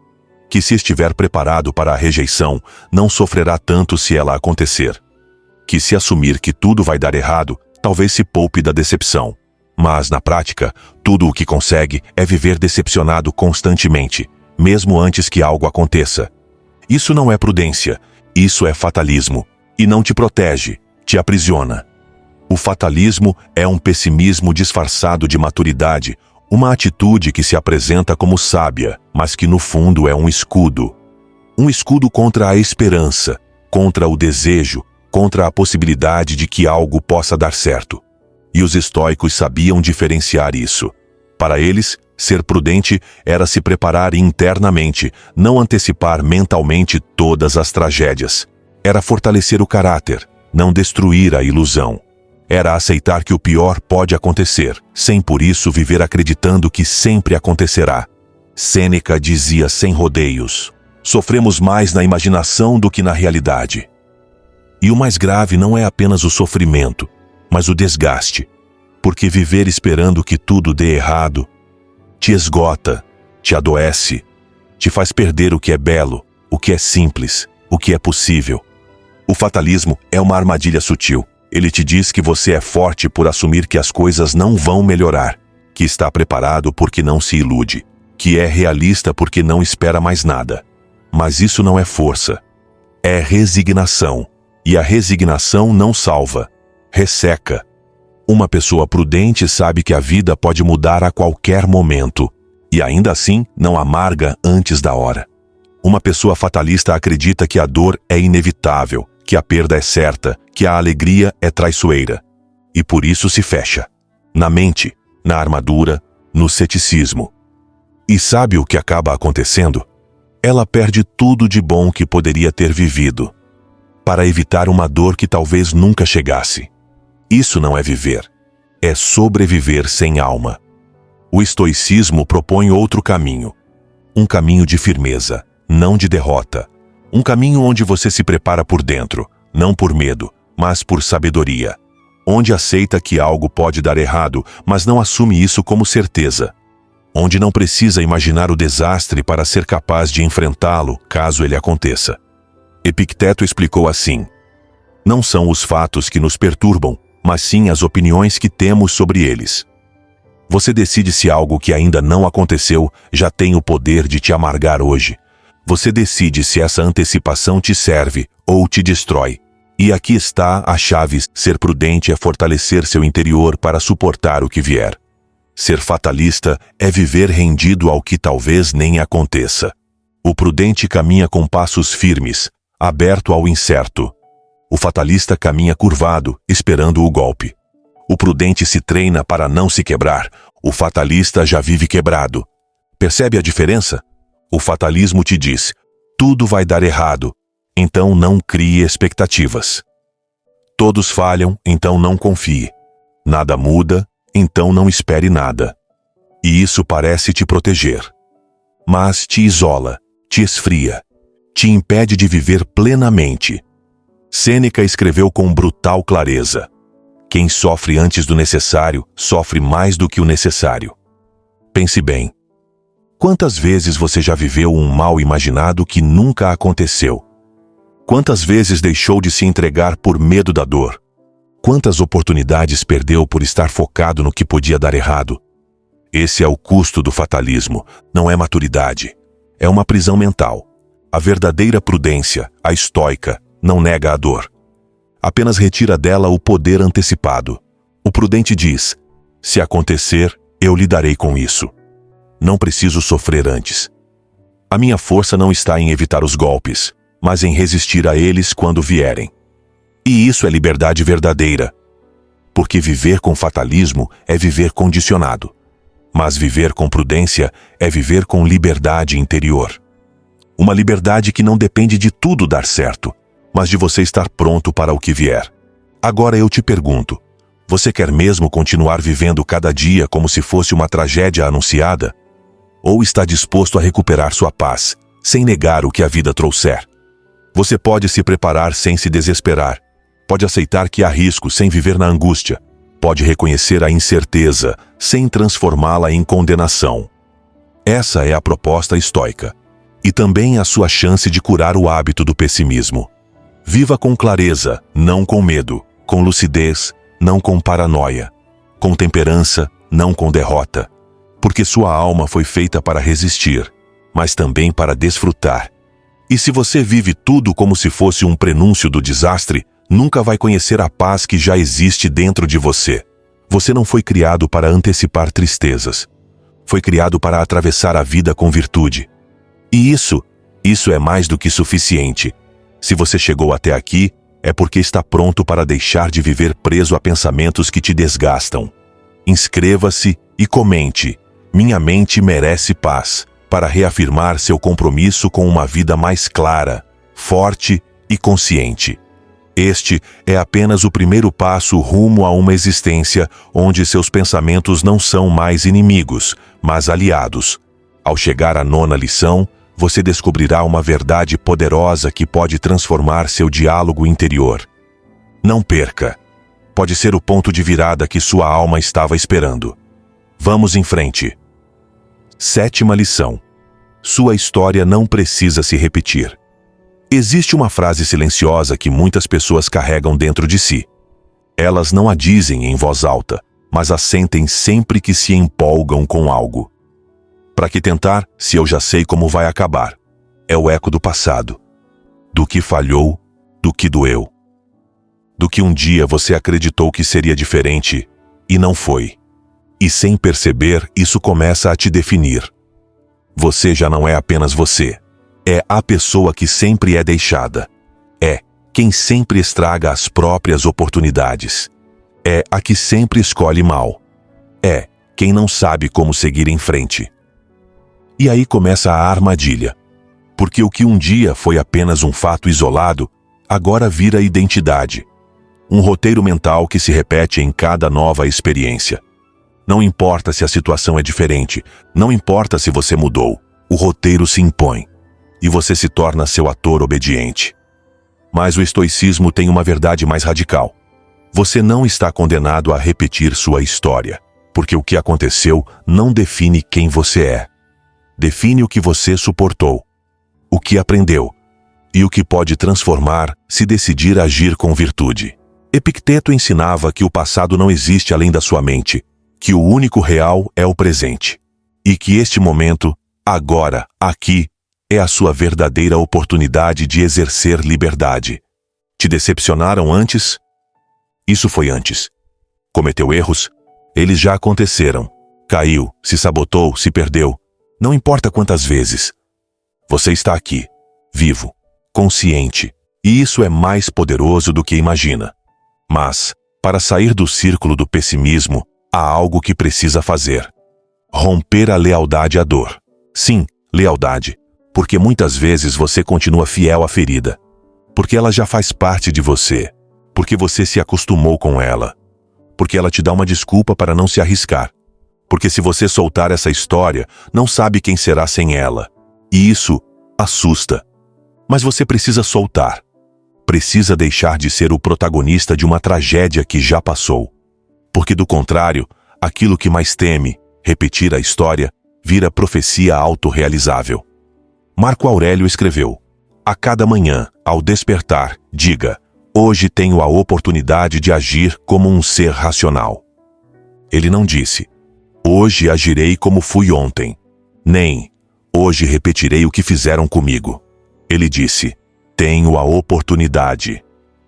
Que se estiver preparado para a rejeição, não sofrerá tanto se ela acontecer. Que se assumir que tudo vai dar errado, talvez se poupe da decepção. Mas, na prática, tudo o que consegue é viver decepcionado constantemente, mesmo antes que algo aconteça. Isso não é prudência, isso é fatalismo, e não te protege, te aprisiona. O fatalismo é um pessimismo disfarçado de maturidade, uma atitude que se apresenta como sábia, mas que no fundo é um escudo. Um escudo contra a esperança, contra o desejo, contra a possibilidade de que algo possa dar certo. E os estoicos sabiam diferenciar isso. Para eles, Ser prudente era se preparar internamente, não antecipar mentalmente todas as tragédias. Era fortalecer o caráter, não destruir a ilusão. Era aceitar que o pior pode acontecer, sem por isso viver acreditando que sempre acontecerá. Sêneca dizia sem rodeios: sofremos mais na imaginação do que na realidade. E o mais grave não é apenas o sofrimento, mas o desgaste. Porque viver esperando que tudo dê errado te esgota, te adoece, te faz perder o que é belo, o que é simples, o que é possível. O fatalismo é uma armadilha sutil. Ele te diz que você é forte por assumir que as coisas não vão melhorar, que está preparado porque não se ilude, que é realista porque não espera mais nada. Mas isso não é força, é resignação. E a resignação não salva, resseca. Uma pessoa prudente sabe que a vida pode mudar a qualquer momento, e ainda assim não amarga antes da hora. Uma pessoa fatalista acredita que a dor é inevitável, que a perda é certa, que a alegria é traiçoeira. E por isso se fecha. Na mente, na armadura, no ceticismo. E sabe o que acaba acontecendo? Ela perde tudo de bom que poderia ter vivido, para evitar uma dor que talvez nunca chegasse. Isso não é viver. É sobreviver sem alma. O estoicismo propõe outro caminho. Um caminho de firmeza, não de derrota. Um caminho onde você se prepara por dentro, não por medo, mas por sabedoria. Onde aceita que algo pode dar errado, mas não assume isso como certeza. Onde não precisa imaginar o desastre para ser capaz de enfrentá-lo, caso ele aconteça. Epicteto explicou assim: não são os fatos que nos perturbam, mas sim as opiniões que temos sobre eles. Você decide se algo que ainda não aconteceu já tem o poder de te amargar hoje. Você decide se essa antecipação te serve ou te destrói. E aqui está a chave: ser prudente é fortalecer seu interior para suportar o que vier. Ser fatalista é viver rendido ao que talvez nem aconteça. O prudente caminha com passos firmes, aberto ao incerto. O fatalista caminha curvado, esperando o golpe. O prudente se treina para não se quebrar. O fatalista já vive quebrado. Percebe a diferença? O fatalismo te diz: tudo vai dar errado, então não crie expectativas. Todos falham, então não confie. Nada muda, então não espere nada. E isso parece te proteger. Mas te isola, te esfria, te impede de viver plenamente. Sêneca escreveu com brutal clareza: quem sofre antes do necessário, sofre mais do que o necessário. Pense bem. Quantas vezes você já viveu um mal imaginado que nunca aconteceu? Quantas vezes deixou de se entregar por medo da dor? Quantas oportunidades perdeu por estar focado no que podia dar errado? Esse é o custo do fatalismo, não é maturidade. É uma prisão mental. A verdadeira prudência, a estoica, não nega a dor. Apenas retira dela o poder antecipado. O prudente diz: se acontecer, eu lidarei com isso. Não preciso sofrer antes. A minha força não está em evitar os golpes, mas em resistir a eles quando vierem. E isso é liberdade verdadeira. Porque viver com fatalismo é viver condicionado. Mas viver com prudência é viver com liberdade interior. Uma liberdade que não depende de tudo dar certo, mas de você estar pronto para o que vier. Agora eu te pergunto: você quer mesmo continuar vivendo cada dia como se fosse uma tragédia anunciada? Ou está disposto a recuperar sua paz, sem negar o que a vida trouxer? Você pode se preparar sem se desesperar. Pode aceitar que há risco sem viver na angústia. Pode reconhecer a incerteza sem transformá-la em condenação. Essa é a proposta estoica. E também a sua chance de curar o hábito do pessimismo. Viva com clareza, não com medo, com lucidez, não com paranoia, com temperança, não com derrota. Porque sua alma foi feita para resistir, mas também para desfrutar. E se você vive tudo como se fosse um prenúncio do desastre, nunca vai conhecer a paz que já existe dentro de você. Você não foi criado para antecipar tristezas. Foi criado para atravessar a vida com virtude. E isso é mais do que suficiente. Se você chegou até aqui, é porque está pronto para deixar de viver preso a pensamentos que te desgastam. Inscreva-se e comente. Minha mente merece paz para reafirmar seu compromisso com uma vida mais clara, forte e consciente. Este é apenas o primeiro passo rumo a uma existência onde seus pensamentos não são mais inimigos, mas aliados. Ao chegar à 9ª lição, você descobrirá uma verdade poderosa que pode transformar seu diálogo interior. Não perca. Pode ser o ponto de virada que sua alma estava esperando. Vamos em frente. 7ª lição. Sua história não precisa se repetir. Existe uma frase silenciosa que muitas pessoas carregam dentro de si. Elas não a dizem em voz alta, mas a sentem sempre que se empolgam com algo. Para que tentar, se eu já sei como vai acabar? É o eco do passado. Do que falhou, do que doeu. Do que um dia você acreditou que seria diferente e não foi. E sem perceber, isso começa a te definir. Você já não é apenas você. É a pessoa que sempre é deixada. É quem sempre estraga as próprias oportunidades. É a que sempre escolhe mal. É quem não sabe como seguir em frente. E aí começa a armadilha. Porque o que um dia foi apenas um fato isolado, agora vira identidade. Um roteiro mental que se repete em cada nova experiência. Não importa se a situação é diferente, não importa se você mudou, o roteiro se impõe. E você se torna seu ator obediente. Mas o estoicismo tem uma verdade mais radical. Você não está condenado a repetir sua história, porque o que aconteceu não define quem você é. Define o que você suportou, o que aprendeu e o que pode transformar se decidir agir com virtude. Epicteto ensinava que o passado não existe além da sua mente, que o único real é o presente e que este momento, agora, aqui, é a sua verdadeira oportunidade de exercer liberdade. Te decepcionaram antes? Isso foi antes. Cometeu erros? Eles já aconteceram. Caiu, se sabotou, se perdeu. Não importa quantas vezes. Você está aqui, vivo, consciente, e isso é mais poderoso do que imagina. Mas, para sair do círculo do pessimismo, há algo que precisa fazer. Romper a lealdade à dor. Sim, lealdade. Porque muitas vezes você continua fiel à ferida. Porque ela já faz parte de você. Porque você se acostumou com ela. Porque ela te dá uma desculpa para não se arriscar. Porque se você soltar essa história, não sabe quem será sem ela. E isso assusta. Mas você precisa soltar. Precisa deixar de ser o protagonista de uma tragédia que já passou. Porque do contrário, aquilo que mais teme, repetir a história, vira profecia autorrealizável. Marco Aurélio escreveu: a cada manhã, ao despertar, diga: hoje tenho a oportunidade de agir como um ser racional. Ele não disse: hoje agirei como fui ontem. Nem: hoje repetirei o que fizeram comigo. Ele disse: tenho a oportunidade.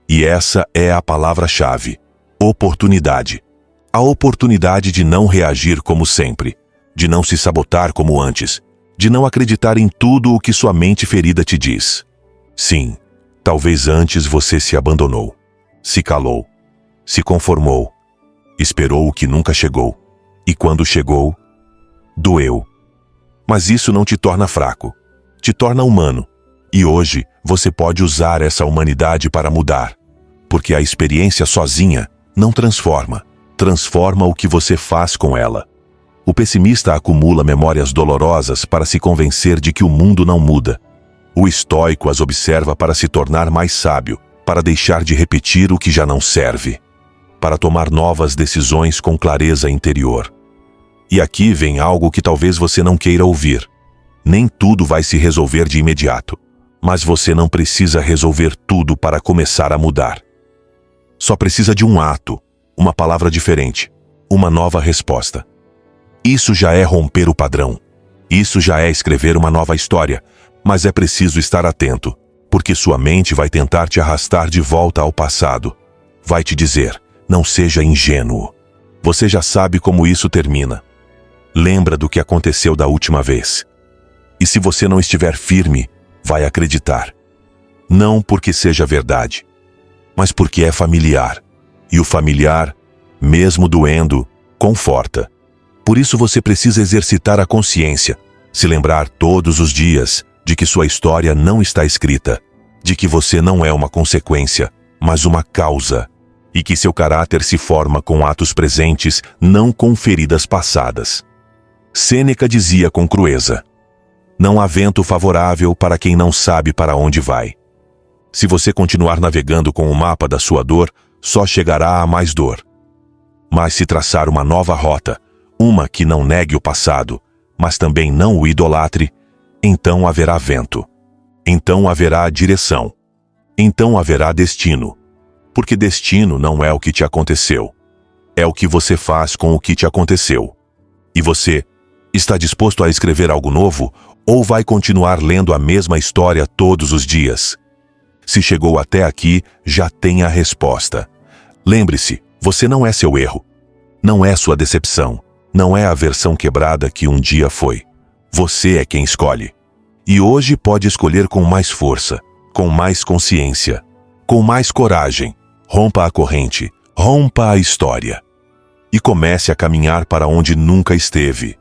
E essa é a palavra-chave: oportunidade. A oportunidade de não reagir como sempre, de não se sabotar como antes, de não acreditar em tudo o que sua mente ferida te diz. Sim, talvez antes você se abandonou, se calou, se conformou, esperou o que nunca chegou, e quando chegou, doeu. Mas isso não te torna fraco, te torna humano, e hoje você pode usar essa humanidade para mudar, porque a experiência sozinha não transforma, transforma o que você faz com ela. O pessimista acumula memórias dolorosas para se convencer de que o mundo não muda. O estoico as observa para se tornar mais sábio, para deixar de repetir o que já não serve, para tomar novas decisões com clareza interior. E aqui vem algo que talvez você não queira ouvir. Nem tudo vai se resolver de imediato, mas você não precisa resolver tudo para começar a mudar. Só precisa de um ato, uma palavra diferente, uma nova resposta. Isso já é romper o padrão. Isso já é escrever uma nova história, mas é preciso estar atento, porque sua mente vai tentar te arrastar de volta ao passado. Vai te dizer: não seja ingênuo. Você já sabe como isso termina. Lembra do que aconteceu da última vez. E se você não estiver firme, vai acreditar. Não porque seja verdade, mas porque é familiar. E o familiar, mesmo doendo, conforta. Por isso você precisa exercitar a consciência, se lembrar todos os dias de que sua história não está escrita, de que você não é uma consequência, mas uma causa, e que seu caráter se forma com atos presentes, não com feridas passadas. Sêneca dizia com crueza: não há vento favorável para quem não sabe para onde vai. Se você continuar navegando com o mapa da sua dor, só chegará a mais dor. Mas se traçar uma nova rota, uma que não negue o passado, mas também não o idolatre, então haverá vento. Então haverá direção. Então haverá destino. Porque destino não é o que te aconteceu. É o que você faz com o que te aconteceu. E você está disposto a escrever algo novo ou vai continuar lendo a mesma história todos os dias? Se chegou até aqui, já tem a resposta. Lembre-se, você não é seu erro. Não é sua decepção. Não é a versão quebrada que um dia foi. Você é quem escolhe. E hoje pode escolher com mais força, com mais consciência, com mais coragem. Rompa a corrente, rompa a história. E comece a caminhar para onde nunca esteve.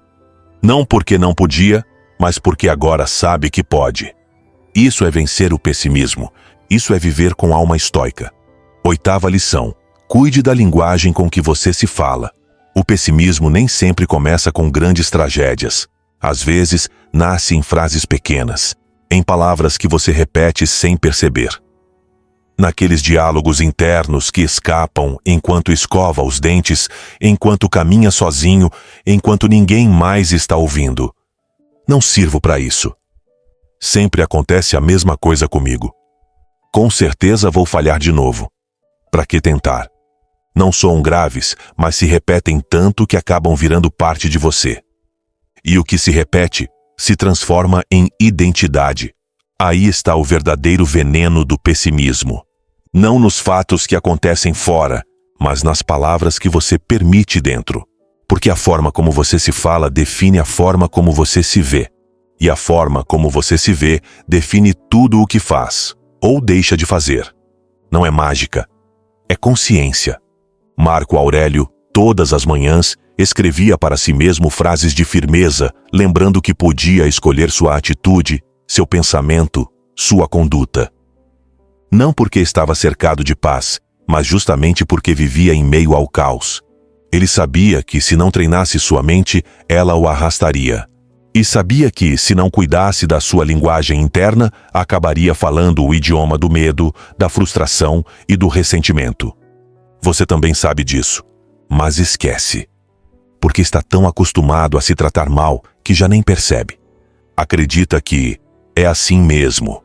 Não porque não podia, mas porque agora sabe que pode. Isso é vencer o pessimismo. Isso é viver com alma estoica. 8ª lição. Cuide da linguagem com que você se fala. O pessimismo nem sempre começa com grandes tragédias. Às vezes, nasce em frases pequenas, em palavras que você repete sem perceber. Naqueles diálogos internos que escapam enquanto escova os dentes, enquanto caminha sozinho, enquanto ninguém mais está ouvindo. Não sirvo para isso. Sempre acontece a mesma coisa comigo. Com certeza vou falhar de novo. Para que tentar? Não soam graves, mas se repetem tanto que acabam virando parte de você. E o que se repete se transforma em identidade. Aí está o verdadeiro veneno do pessimismo. Não nos fatos que acontecem fora, mas nas palavras que você permite dentro. Porque a forma como você se fala define a forma como você se vê. E a forma como você se vê define tudo o que faz, ou deixa de fazer. Não é mágica, é consciência. Marco Aurélio, todas as manhãs, escrevia para si mesmo frases de firmeza, lembrando que podia escolher sua atitude, seu pensamento, sua conduta. Não porque estava cercado de paz, mas justamente porque vivia em meio ao caos. Ele sabia que se não treinasse sua mente, ela o arrastaria. E sabia que, se não cuidasse da sua linguagem interna, acabaria falando o idioma do medo, da frustração e do ressentimento. Você também sabe disso, mas esquece. Porque está tão acostumado a se tratar mal que já nem percebe. Acredita que é assim mesmo.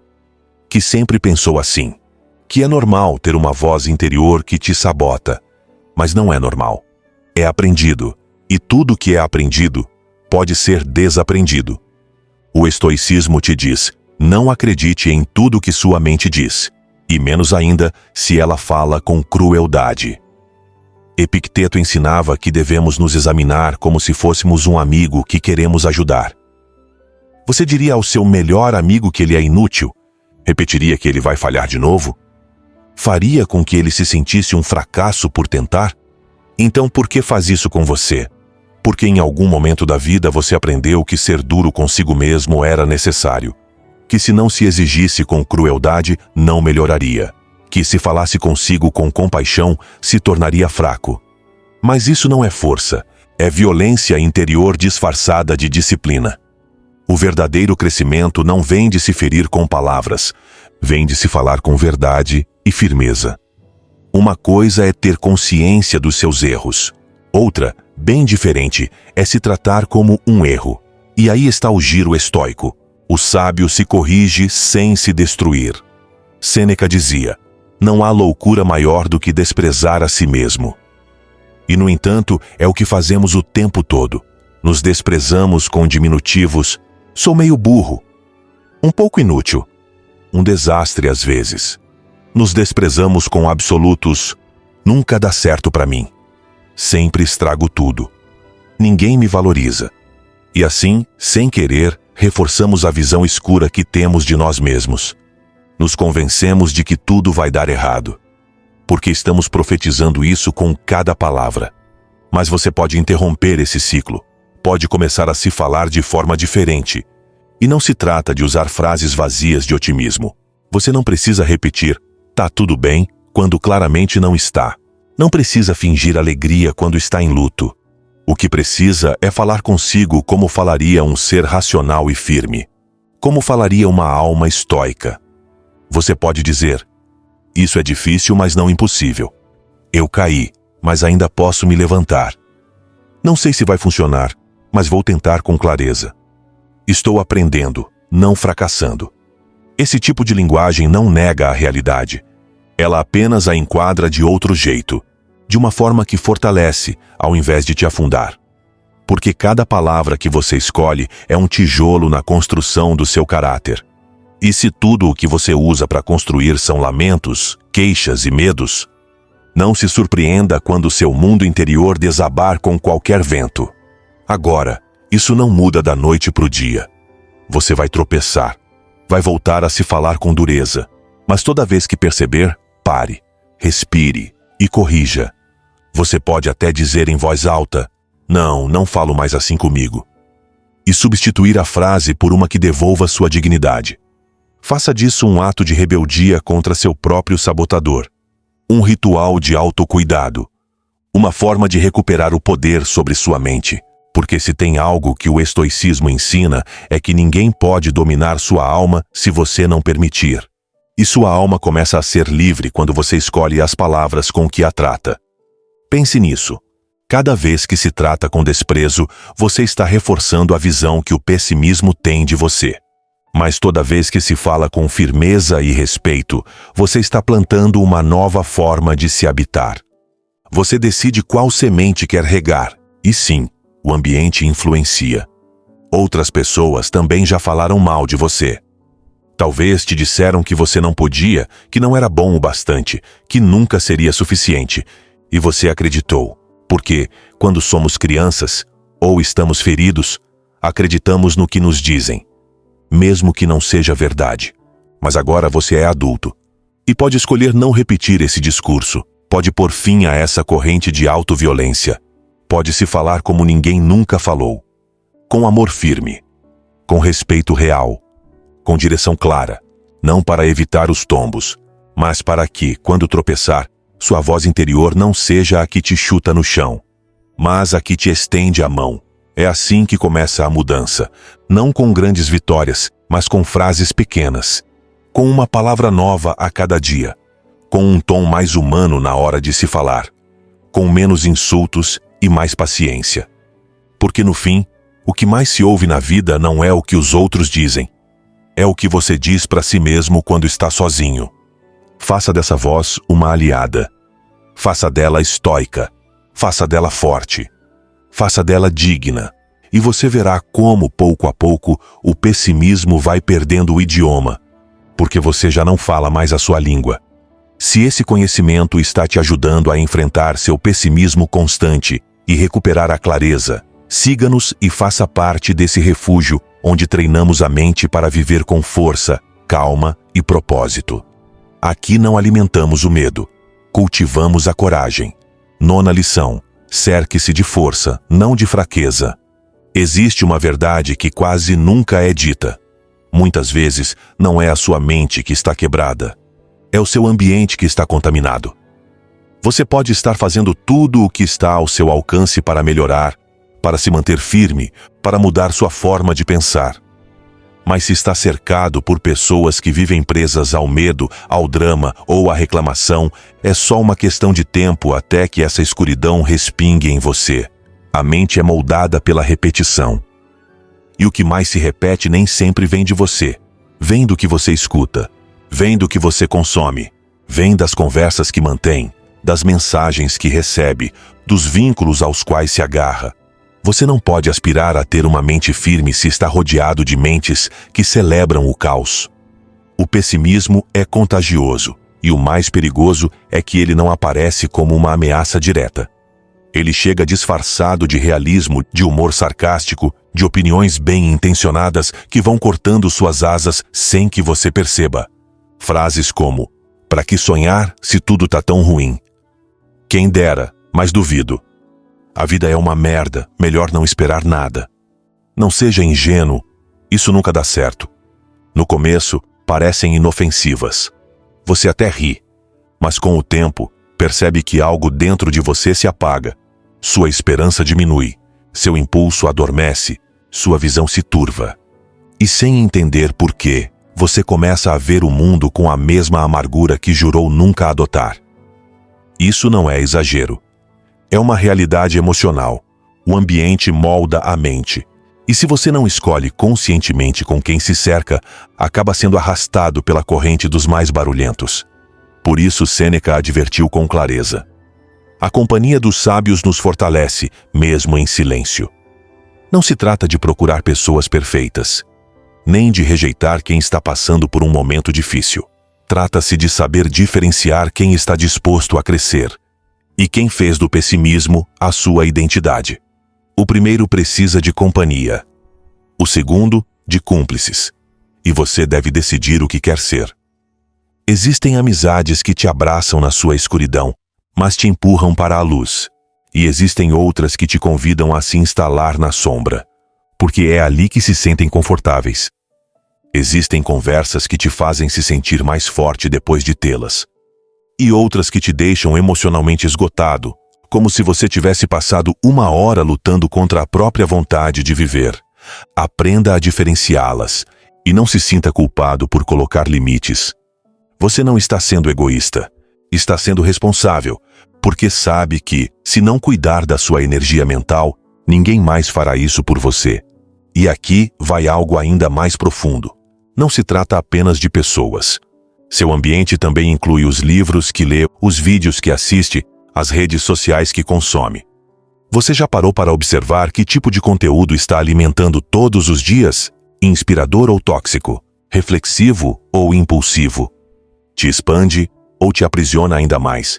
Que sempre pensou assim. Que é normal ter uma voz interior que te sabota. Mas não é normal. É aprendido. E tudo que é aprendido pode ser desaprendido. O estoicismo te diz: não acredite em tudo que sua mente diz. E menos ainda se ela fala com crueldade. Epicteto ensinava que devemos nos examinar como se fôssemos um amigo que queremos ajudar. Você diria ao seu melhor amigo que ele é inútil? Repetiria que ele vai falhar de novo? Faria com que ele se sentisse um fracasso por tentar? Então por que faz isso com você? Porque em algum momento da vida você aprendeu que ser duro consigo mesmo era necessário. Que se não se exigisse com crueldade, não melhoraria. Que se falasse consigo com compaixão, se tornaria fraco. Mas isso não é força, é violência interior disfarçada de disciplina. O verdadeiro crescimento não vem de se ferir com palavras, vem de se falar com verdade e firmeza. Uma coisa é ter consciência dos seus erros. Outra, bem diferente, é se tratar como um erro. E aí está o giro estoico. O sábio se corrige sem se destruir. Sêneca dizia: não há loucura maior do que desprezar a si mesmo. E, no entanto, é o que fazemos o tempo todo. Nos desprezamos com diminutivos. Sou meio burro. Um pouco inútil. Um desastre às vezes. Nos desprezamos com absolutos. Nunca dá certo para mim. Sempre estrago tudo. Ninguém me valoriza. E assim, sem querer, reforçamos a visão escura que temos de nós mesmos. Nos convencemos de que tudo vai dar errado. Porque estamos profetizando isso com cada palavra. Mas você pode interromper esse ciclo. pode começar a se falar de forma diferente. E não se trata de usar frases vazias de otimismo. Você não precisa repetir "tá tudo bem" quando claramente não está. Não precisa fingir alegria quando está em luto. O que precisa é falar consigo como falaria um ser racional e firme. Como falaria uma alma estoica. Você pode dizer: "Isso é difícil, mas não impossível. Eu caí, mas ainda posso me levantar. Não sei se vai funcionar, mas vou tentar com clareza. Estou aprendendo, não fracassando." Esse tipo de linguagem não nega a realidade. Ela apenas a enquadra de outro jeito, de uma forma que fortalece, ao invés de te afundar. Porque cada palavra que você escolhe é um tijolo na construção do seu caráter. E se tudo o que você usa para construir são lamentos, queixas e medos, não se surpreenda quando seu mundo interior desabar com qualquer vento. Agora, isso não muda da noite para o dia. Você vai tropeçar, vai voltar a se falar com dureza, mas toda vez que perceber, pare, respire e corrija. Você pode até dizer em voz alta: não falo mais assim comigo. E substituir a frase por uma que devolva sua dignidade. Faça disso um ato de rebeldia contra seu próprio sabotador. Um ritual de autocuidado. Uma forma de recuperar o poder sobre sua mente. Porque se tem algo que o estoicismo ensina, é que ninguém pode dominar sua alma se você não permitir. E sua alma começa a ser livre quando você escolhe as palavras com que a trata. Pense nisso. Cada vez que se trata com desprezo, você está reforçando a visão que o pessimismo tem de você. Mas toda vez que se fala com firmeza e respeito, você está plantando uma nova forma de se habitar. Você decide qual semente quer regar, e sim, o ambiente influencia. Outras pessoas também já falaram mal de você. Talvez te disseram que você não podia, que não era bom o bastante, que nunca seria suficiente, e você acreditou. Porque, quando somos crianças, ou estamos feridos, acreditamos no que nos dizem, mesmo que não seja verdade. Mas agora você é adulto, e pode escolher não repetir esse discurso, pode pôr fim a essa corrente de autoviolência, pode se falar como ninguém nunca falou, com amor firme, com respeito real, com direção clara, não para evitar os tombos, mas para que, quando tropeçar, sua voz interior não seja a que te chuta no chão, mas a que te estende a mão. É assim que começa a mudança, não com grandes vitórias, mas com frases pequenas, com uma palavra nova a cada dia, com um tom mais humano na hora de se falar, com menos insultos e mais paciência. Porque no fim, o que mais se ouve na vida não é o que os outros dizem, é o que você diz para si mesmo quando está sozinho. Faça dessa voz uma aliada. Faça dela estoica. Faça dela forte. Faça dela digna. E você verá como, pouco a pouco, o pessimismo vai perdendo o idioma, porque você já não fala mais a sua língua. Se esse conhecimento está te ajudando a enfrentar seu pessimismo constante e recuperar a clareza, siga-nos e faça parte desse refúgio onde treinamos a mente para viver com força, calma e propósito. Aqui não alimentamos o medo, cultivamos a coragem. 9ª lição: cerque-se de força, não de fraqueza. Existe uma verdade que quase nunca é dita. Muitas vezes, não é a sua mente que está quebrada. É o seu ambiente que está contaminado. Você pode estar fazendo tudo o que está ao seu alcance para melhorar, para se manter firme, para mudar sua forma de pensar. Mas se está cercado por pessoas que vivem presas ao medo, ao drama ou à reclamação, é só uma questão de tempo até que essa escuridão respingue em você. A mente é moldada pela repetição. E o que mais se repete nem sempre vem de você. Vem do que você escuta. Vem do que você consome. Vem das conversas que mantém, das mensagens que recebe, dos vínculos aos quais se agarra. Você não pode aspirar a ter uma mente firme se está rodeado de mentes que celebram o caos. O pessimismo é contagioso, e o mais perigoso é que ele não aparece como uma ameaça direta. Ele chega disfarçado de realismo, de humor sarcástico, de opiniões bem intencionadas que vão cortando suas asas sem que você perceba. Frases como: "Para que sonhar se tudo tá tão ruim? Quem dera, mas duvido. A vida é uma merda, melhor não esperar nada. Não seja ingênuo, isso nunca dá certo. No começo, parecem inofensivas. Você até ri, mas com o tempo, percebe que algo dentro de você se apaga. Sua esperança diminui, seu impulso adormece, sua visão se turva. E sem entender por quê, você começa a ver o mundo com a mesma amargura que jurou nunca adotar. Isso não é exagero. É uma realidade emocional. O ambiente molda a mente. E se você não escolhe conscientemente com quem se cerca, acaba sendo arrastado pela corrente dos mais barulhentos. Por isso Sêneca advertiu com clareza: a companhia dos sábios nos fortalece, mesmo em silêncio. Não se trata de procurar pessoas perfeitas, nem de rejeitar quem está passando por um momento difícil. Trata-se de saber diferenciar quem está disposto a crescer e quem fez do pessimismo a sua identidade. O primeiro precisa de companhia, o segundo, de cúmplices. E você deve decidir o que quer ser. Existem amizades que te abraçam na sua escuridão, mas te empurram para a luz. E existem outras que te convidam a se instalar na sombra, porque é ali que se sentem confortáveis. Existem conversas que te fazem se sentir mais forte depois de tê-las. E outras que te deixam emocionalmente esgotado, como se você tivesse passado 1 hora lutando contra a própria vontade de viver. Aprenda a diferenciá-las e não se sinta culpado por colocar limites. Você não está sendo egoísta, está sendo responsável, porque sabe que, se não cuidar da sua energia mental, ninguém mais fará isso por você. E aqui vai algo ainda mais profundo. Não se trata apenas de pessoas. Seu ambiente também inclui os livros que lê, os vídeos que assiste, as redes sociais que consome. Você já parou para observar que tipo de conteúdo está alimentando todos os dias? Inspirador ou tóxico? Reflexivo ou impulsivo? Te expande ou te aprisiona ainda mais?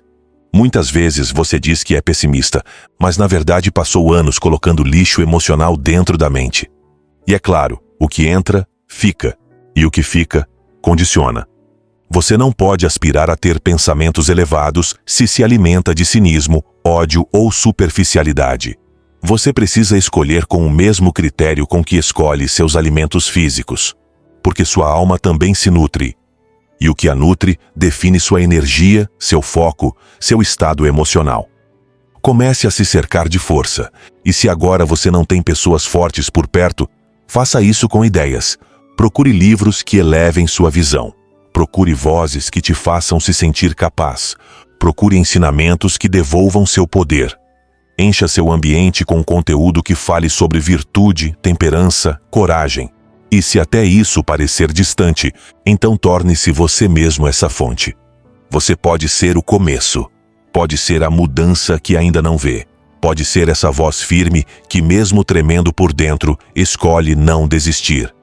Muitas vezes você diz que é pessimista, mas na verdade passou anos colocando lixo emocional dentro da mente. E é claro, o que entra, fica, e o que fica, condiciona. Você não pode aspirar a ter pensamentos elevados se alimenta de cinismo, ódio ou superficialidade. Você precisa escolher com o mesmo critério com que escolhe seus alimentos físicos, porque sua alma também se nutre. E o que a nutre define sua energia, seu foco, seu estado emocional. Comece a se cercar de força, e se agora você não tem pessoas fortes por perto, faça isso com ideias. Procure livros que elevem sua visão. Procure vozes que te façam se sentir capaz. Procure ensinamentos que devolvam seu poder. Encha seu ambiente com conteúdo que fale sobre virtude, temperança, coragem. E se até isso parecer distante, então torne-se você mesmo essa fonte. Você pode ser o começo. Pode ser a mudança que ainda não vê. Pode ser essa voz firme que, mesmo tremendo por dentro, escolhe não desistir.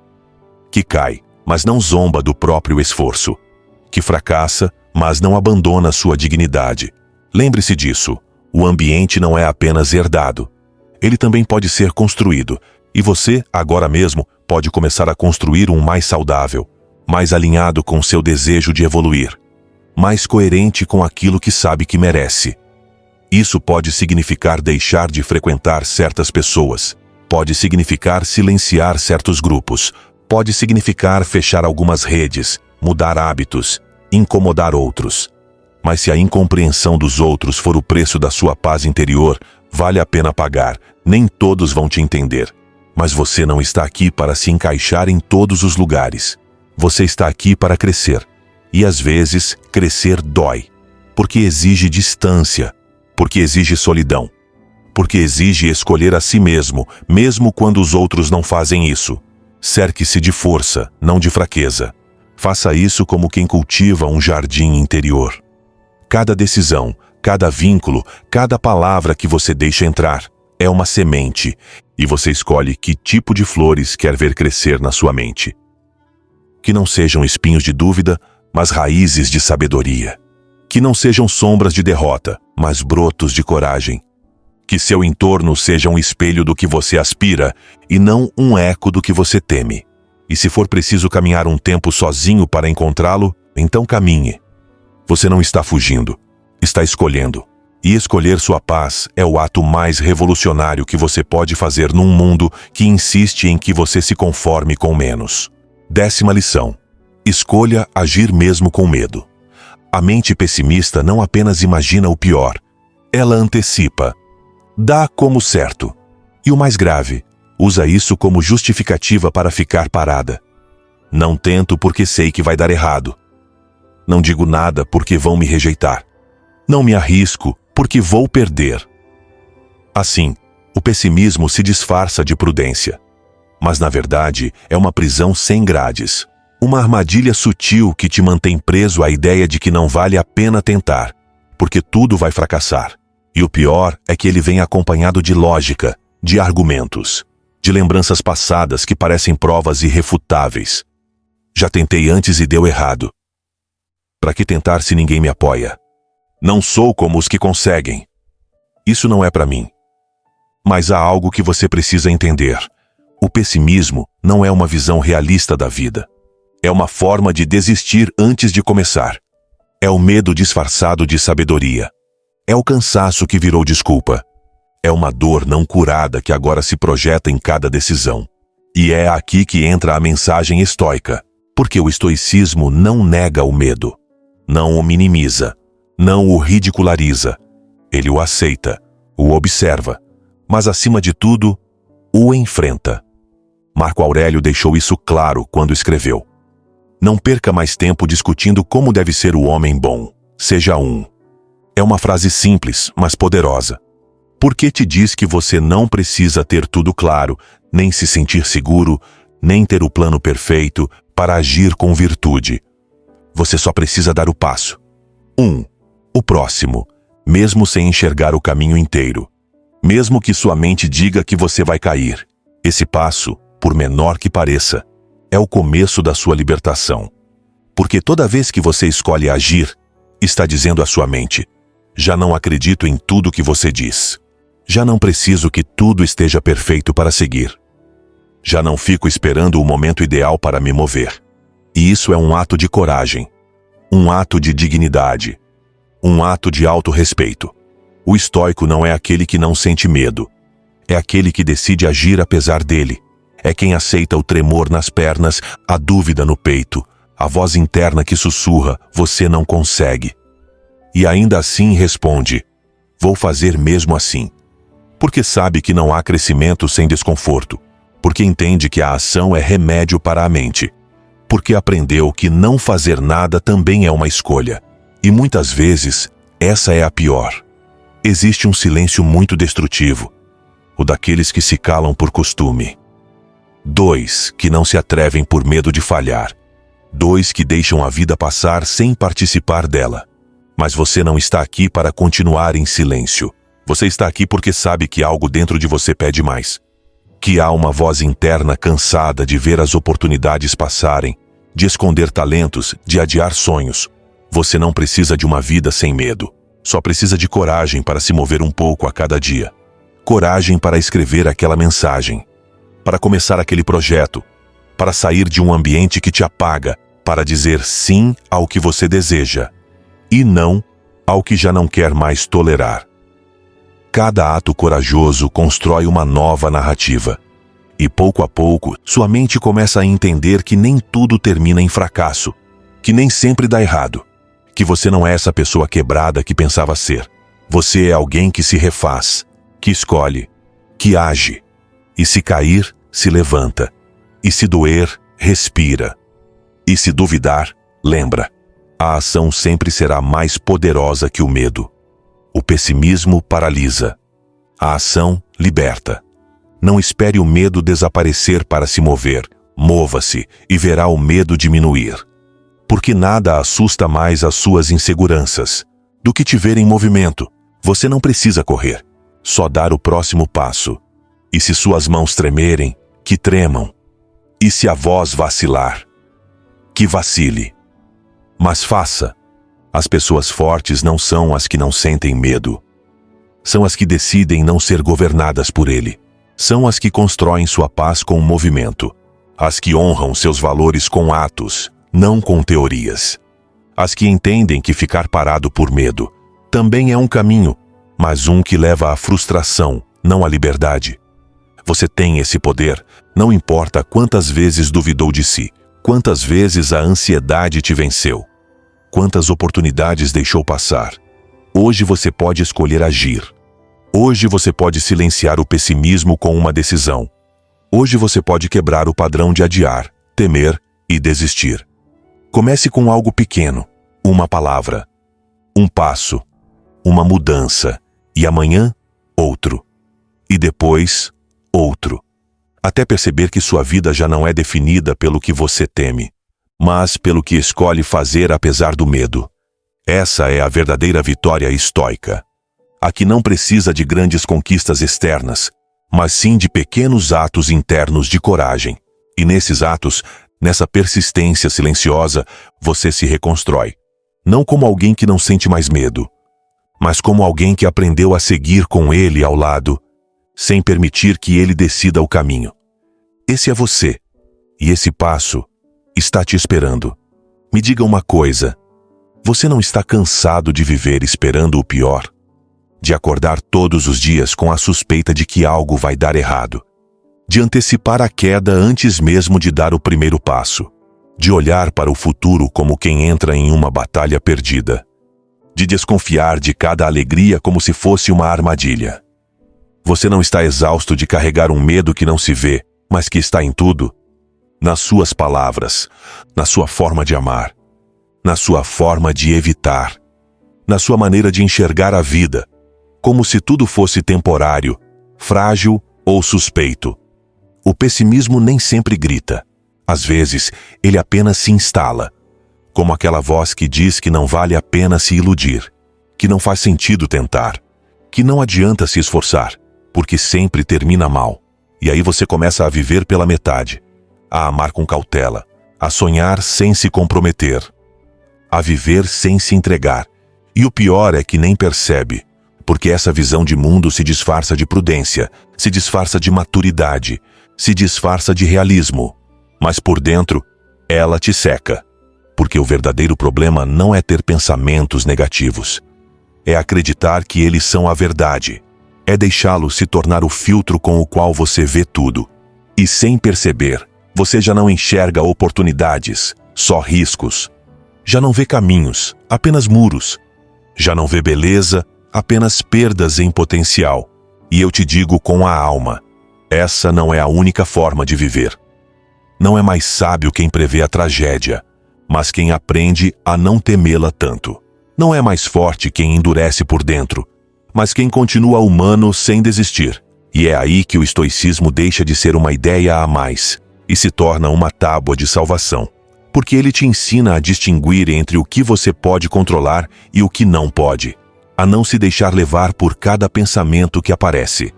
Que cai, mas não zomba do próprio esforço. Que fracassa, mas não abandona sua dignidade. Lembre-se disso. O ambiente não é apenas herdado. Ele também pode ser construído. E você, agora mesmo, pode começar a construir um mais saudável, mais alinhado com seu desejo de evoluir, mais coerente com aquilo que sabe que merece. Isso pode significar deixar de frequentar certas pessoas. Pode significar silenciar certos grupos. Pode significar fechar algumas redes, mudar hábitos, incomodar outros. Mas se a incompreensão dos outros for o preço da sua paz interior, vale a pena pagar. Nem todos vão te entender. Mas você não está aqui para se encaixar em todos os lugares. Você está aqui para crescer. E às vezes, crescer dói. Porque exige distância. Porque exige solidão. Porque exige escolher a si mesmo, mesmo quando os outros não fazem isso. Cerque-se de força, não de fraqueza. Faça isso como quem cultiva um jardim interior. Cada decisão, cada vínculo, cada palavra que você deixa entrar é uma semente, e você escolhe que tipo de flores quer ver crescer na sua mente. Que não sejam espinhos de dúvida, mas raízes de sabedoria. Que não sejam sombras de derrota, mas brotos de coragem. Que seu entorno seja um espelho do que você aspira e não um eco do que você teme. E se for preciso caminhar um tempo sozinho para encontrá-lo, então caminhe. Você não está fugindo, está escolhendo. E escolher sua paz é o ato mais revolucionário que você pode fazer num mundo que insiste em que você se conforme com menos. 10ª lição. Escolha agir mesmo com medo. A mente pessimista não apenas imagina o pior, ela antecipa. Dá como certo. E o mais grave, usa isso como justificativa para ficar parada. Não tento porque sei que vai dar errado. Não digo nada porque vão me rejeitar. Não me arrisco porque vou perder. Assim, o pessimismo se disfarça de prudência. Mas, na verdade, é uma prisão sem grades. Uma armadilha sutil que te mantém preso à ideia de que não vale a pena tentar, porque tudo vai fracassar. E o pior é que ele vem acompanhado de lógica, de argumentos, de lembranças passadas que parecem provas irrefutáveis. Já tentei antes e deu errado. Para que tentar se ninguém me apoia? Não sou como os que conseguem. Isso não é para mim. Mas há algo que você precisa entender. O pessimismo não é uma visão realista da vida. É uma forma de desistir antes de começar. É o medo disfarçado de sabedoria. É o cansaço que virou desculpa. É uma dor não curada que agora se projeta em cada decisão. E é aqui que entra a mensagem estoica. Porque o estoicismo não nega o medo. Não o minimiza. Não o ridiculariza. Ele o aceita, o observa, mas acima de tudo, o enfrenta. Marco Aurélio deixou isso claro quando escreveu: não perca mais tempo discutindo como deve ser o homem bom. Seja um. É uma frase simples, mas poderosa. Porque te diz que você não precisa ter tudo claro, nem se sentir seguro, nem ter o plano perfeito para agir com virtude. Você só precisa dar o passo. O próximo, mesmo sem enxergar o caminho inteiro. Mesmo que sua mente diga que você vai cair. Esse passo, por menor que pareça, é o começo da sua libertação. Porque toda vez que você escolhe agir, está dizendo à sua mente: já não acredito em tudo que você diz. Já não preciso que tudo esteja perfeito para seguir. Já não fico esperando o momento ideal para me mover. E isso é um ato de coragem. Um ato de dignidade. Um ato de autorrespeito. O estoico não é aquele que não sente medo. É aquele que decide agir apesar dele. É quem aceita o tremor nas pernas, a dúvida no peito, a voz interna que sussurra: você não consegue. E ainda assim responde: vou fazer mesmo assim. Porque sabe que não há crescimento sem desconforto. Porque entende que a ação é remédio para a mente. Porque aprendeu que não fazer nada também é uma escolha. E muitas vezes, essa é a pior. Existe um silêncio muito destrutivo. O daqueles que se calam por costume. 2 que não se atrevem por medo de falhar. 2 que deixam a vida passar sem participar dela. Mas você não está aqui para continuar em silêncio. Você está aqui porque sabe que algo dentro de você pede mais. Que há uma voz interna cansada de ver as oportunidades passarem, de esconder talentos, de adiar sonhos. Você não precisa de uma vida sem medo. Só precisa de coragem para se mover um pouco a cada dia. Coragem para escrever aquela mensagem. Para começar aquele projeto. Para sair de um ambiente que te apaga. Para dizer sim ao que você deseja. E não ao que já não quer mais tolerar. Cada ato corajoso constrói uma nova narrativa. E pouco a pouco, sua mente começa a entender que nem tudo termina em fracasso. Que nem sempre dá errado. Que você não é essa pessoa quebrada que pensava ser. Você é alguém que se refaz, que escolhe, que age. E se cair, se levanta. E se doer, respira. E se duvidar, lembra. A ação sempre será mais poderosa que o medo. O pessimismo paralisa. A ação liberta. Não espere o medo desaparecer para se mover. Mova-se e verá o medo diminuir. Porque nada assusta mais as suas inseguranças do que te ver em movimento. Você não precisa correr, só dar o próximo passo. E se suas mãos tremerem, que tremam. E se a voz vacilar, que vacile. Mas faça. As pessoas fortes não são as que não sentem medo. São as que decidem não ser governadas por ele. São as que constroem sua paz com o movimento. As que honram seus valores com atos, não com teorias. As que entendem que ficar parado por medo também é um caminho, mas um que leva à frustração, não à liberdade. Você tem esse poder, não importa quantas vezes duvidou de si, quantas vezes a ansiedade te venceu, quantas oportunidades deixou passar. Hoje você pode escolher agir. Hoje você pode silenciar o pessimismo com uma decisão. Hoje você pode quebrar o padrão de adiar, temer e desistir. Comece com algo pequeno, uma palavra, um passo, uma mudança, e amanhã, outro. E depois, outro. Até perceber que sua vida já não é definida pelo que você teme, mas pelo que escolhe fazer apesar do medo. Essa é a verdadeira vitória estoica. A que não precisa de grandes conquistas externas, mas sim de pequenos atos internos de coragem. E nesses atos, nessa persistência silenciosa, você se reconstrói. Não como alguém que não sente mais medo, mas como alguém que aprendeu a seguir com ele ao lado, sem permitir que ele decida o caminho. Esse é você, e esse passo está te esperando. Me diga uma coisa, você não está cansado de viver esperando o pior? De acordar todos os dias com a suspeita de que algo vai dar errado? De antecipar a queda antes mesmo de dar o primeiro passo? De olhar para o futuro como quem entra em uma batalha perdida? De desconfiar de cada alegria como se fosse uma armadilha? Você não está exausto de carregar um medo que não se vê, mas que está em tudo? Nas suas palavras, na sua forma de amar, na sua forma de evitar, na sua maneira de enxergar a vida, como se tudo fosse temporário, frágil ou suspeito. O pessimismo nem sempre grita. Às vezes, ele apenas se instala, como aquela voz que diz que não vale a pena se iludir, que não faz sentido tentar, que não adianta se esforçar, porque sempre termina mal. E aí você começa a viver pela metade, a amar com cautela, a sonhar sem se comprometer, a viver sem se entregar. E o pior é que nem percebe, porque essa visão de mundo se disfarça de prudência, se disfarça de maturidade, se disfarça de realismo. Mas por dentro, ela te seca. Porque o verdadeiro problema não é ter pensamentos negativos. É acreditar que eles são a verdade. É deixá-los se tornar o filtro com o qual você vê tudo. E sem perceber, você já não enxerga oportunidades, só riscos. Já não vê caminhos, apenas muros. Já não vê beleza, apenas perdas em potencial. E eu te digo com a alma, essa não é a única forma de viver. Não é mais sábio quem prevê a tragédia, mas quem aprende a não temê-la tanto. Não é mais forte quem endurece por dentro, mas quem continua humano sem desistir. E é aí que o estoicismo deixa de ser uma ideia a mais e se torna uma tábua de salvação. Porque ele te ensina a distinguir entre o que você pode controlar e o que não pode. A não se deixar levar por cada pensamento que aparece.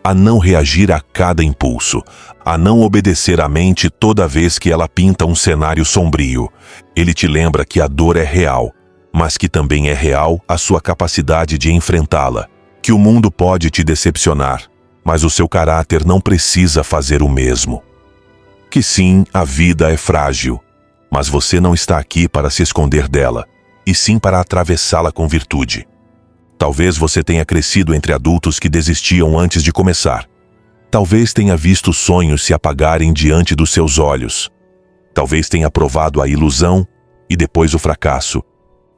A não reagir a cada impulso. A não obedecer à mente toda vez que ela pinta um cenário sombrio. Ele te lembra que a dor é real, mas que também é real a sua capacidade de enfrentá-la. Que o mundo pode te decepcionar, mas o seu caráter não precisa fazer o mesmo. Que sim, a vida é frágil, mas você não está aqui para se esconder dela, e sim para atravessá-la com virtude. Talvez você tenha crescido entre adultos que desistiam antes de começar. Talvez tenha visto sonhos se apagarem diante dos seus olhos. Talvez tenha provado a ilusão e depois o fracasso.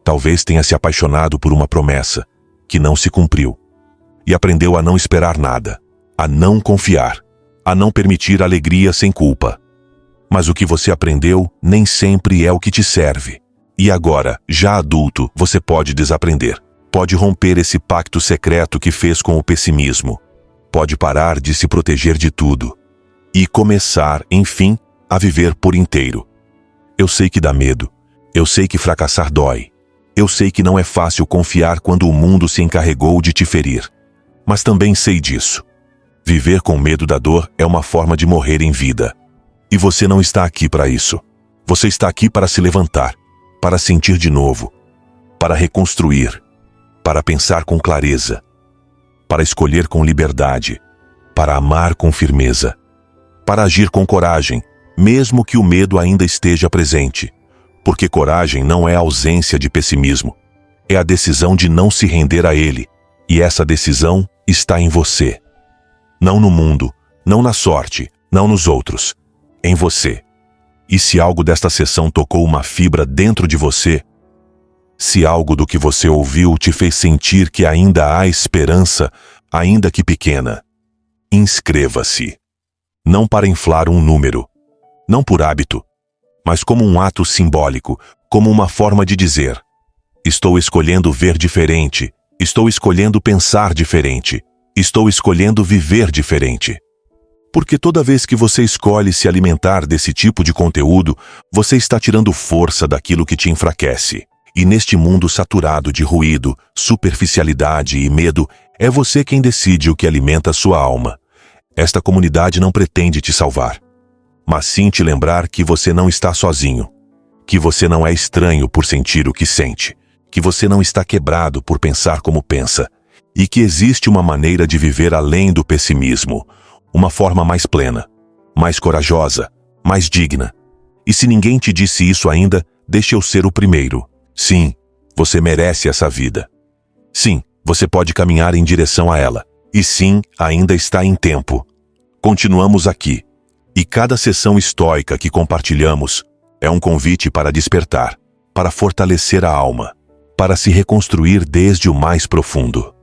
Talvez tenha se apaixonado por uma promessa que não se cumpriu. E aprendeu a não esperar nada, a não confiar, a não permitir alegria sem culpa. Mas o que você aprendeu nem sempre é o que te serve. E agora, já adulto, você pode desaprender. Pode romper esse pacto secreto que fez com o pessimismo. Pode parar de se proteger de tudo. E começar, enfim, a viver por inteiro. Eu sei que dá medo. Eu sei que fracassar dói. Eu sei que não é fácil confiar quando o mundo se encarregou de te ferir. Mas também sei disso. Viver com medo da dor é uma forma de morrer em vida. E você não está aqui para isso. Você está aqui para se levantar, para sentir de novo, para reconstruir, para pensar com clareza, para escolher com liberdade, para amar com firmeza, para agir com coragem, mesmo que o medo ainda esteja presente. Porque coragem não é a ausência de pessimismo, é a decisão de não se render a ele E essa decisão está em você. Não no mundo, não na sorte, não nos outros. Em você. E se algo desta sessão tocou uma fibra dentro de você, se algo do que você ouviu te fez sentir que ainda há esperança, ainda que pequena, inscreva-se. Não para inflar um número, não por hábito, mas como um ato simbólico, como uma forma de dizer: estou escolhendo ver diferente, estou escolhendo pensar diferente, estou escolhendo viver diferente. Porque toda vez que você escolhe se alimentar desse tipo de conteúdo, você está tirando força daquilo que te enfraquece. E neste mundo saturado de ruído, superficialidade e medo, é você quem decide o que alimenta sua alma. Esta comunidade não pretende te salvar, mas sim te lembrar que você não está sozinho, que você não é estranho por sentir o que sente, que você não está quebrado por pensar como pensa, e que existe uma maneira de viver além do pessimismo, uma forma mais plena, mais corajosa, mais digna. E se ninguém te disse isso ainda, deixe eu ser o primeiro. Sim, você merece essa vida. Sim, você pode caminhar em direção a ela. E sim, ainda está em tempo. Continuamos aqui. E cada sessão estoica que compartilhamos é um convite para despertar, para fortalecer a alma, para se reconstruir desde o mais profundo.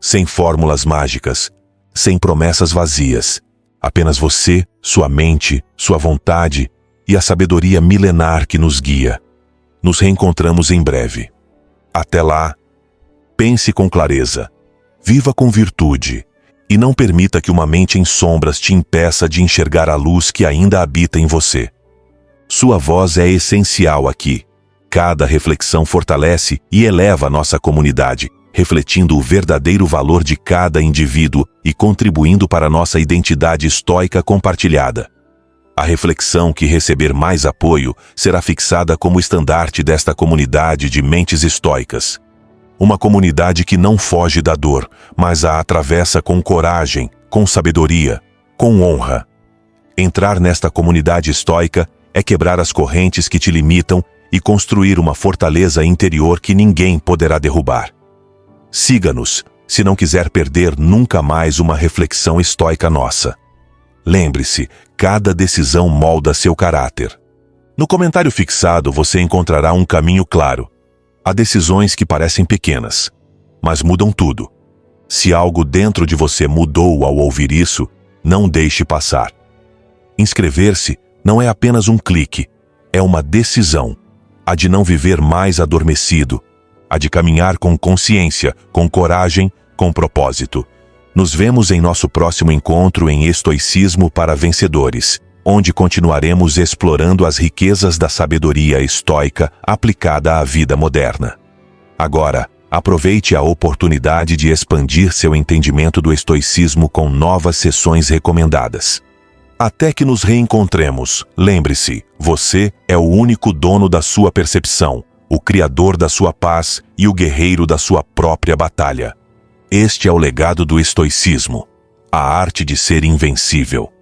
Sem fórmulas mágicas, sem promessas vazias. Apenas você, sua mente, sua vontade e a sabedoria milenar que nos guia. Nos reencontramos em breve. Até lá, pense com clareza, viva com virtude e não permita que uma mente em sombras te impeça de enxergar a luz que ainda habita em você. Sua voz é essencial aqui. Cada reflexão fortalece e eleva nossa comunidade, refletindo o verdadeiro valor de cada indivíduo e contribuindo para nossa identidade estoica compartilhada. A reflexão que receber mais apoio será fixada como estandarte desta comunidade de mentes estoicas. Uma comunidade que não foge da dor, mas a atravessa com coragem, com sabedoria, com honra. Entrar nesta comunidade estoica é quebrar as correntes que te limitam e construir uma fortaleza interior que ninguém poderá derrubar. Siga-nos, se não quiser perder nunca mais uma reflexão estoica nossa. Lembre-se, cada decisão molda seu caráter. No comentário fixado você encontrará um caminho claro. Há decisões que parecem pequenas, mas mudam tudo. Se algo dentro de você mudou ao ouvir isso, não deixe passar. Inscrever-se não é apenas um clique, é uma decisão. A de não viver mais adormecido, a de caminhar com consciência, com coragem, com propósito. Nos vemos em nosso próximo encontro em Estoicismo para Vencedores, onde continuaremos explorando as riquezas da sabedoria estoica aplicada à vida moderna. Agora, aproveite a oportunidade de expandir seu entendimento do estoicismo com novas sessões recomendadas. Até que nos reencontremos, lembre-se, você é o único dono da sua percepção, o criador da sua paz e o guerreiro da sua própria batalha. Este é o legado do estoicismo, a arte de ser invencível.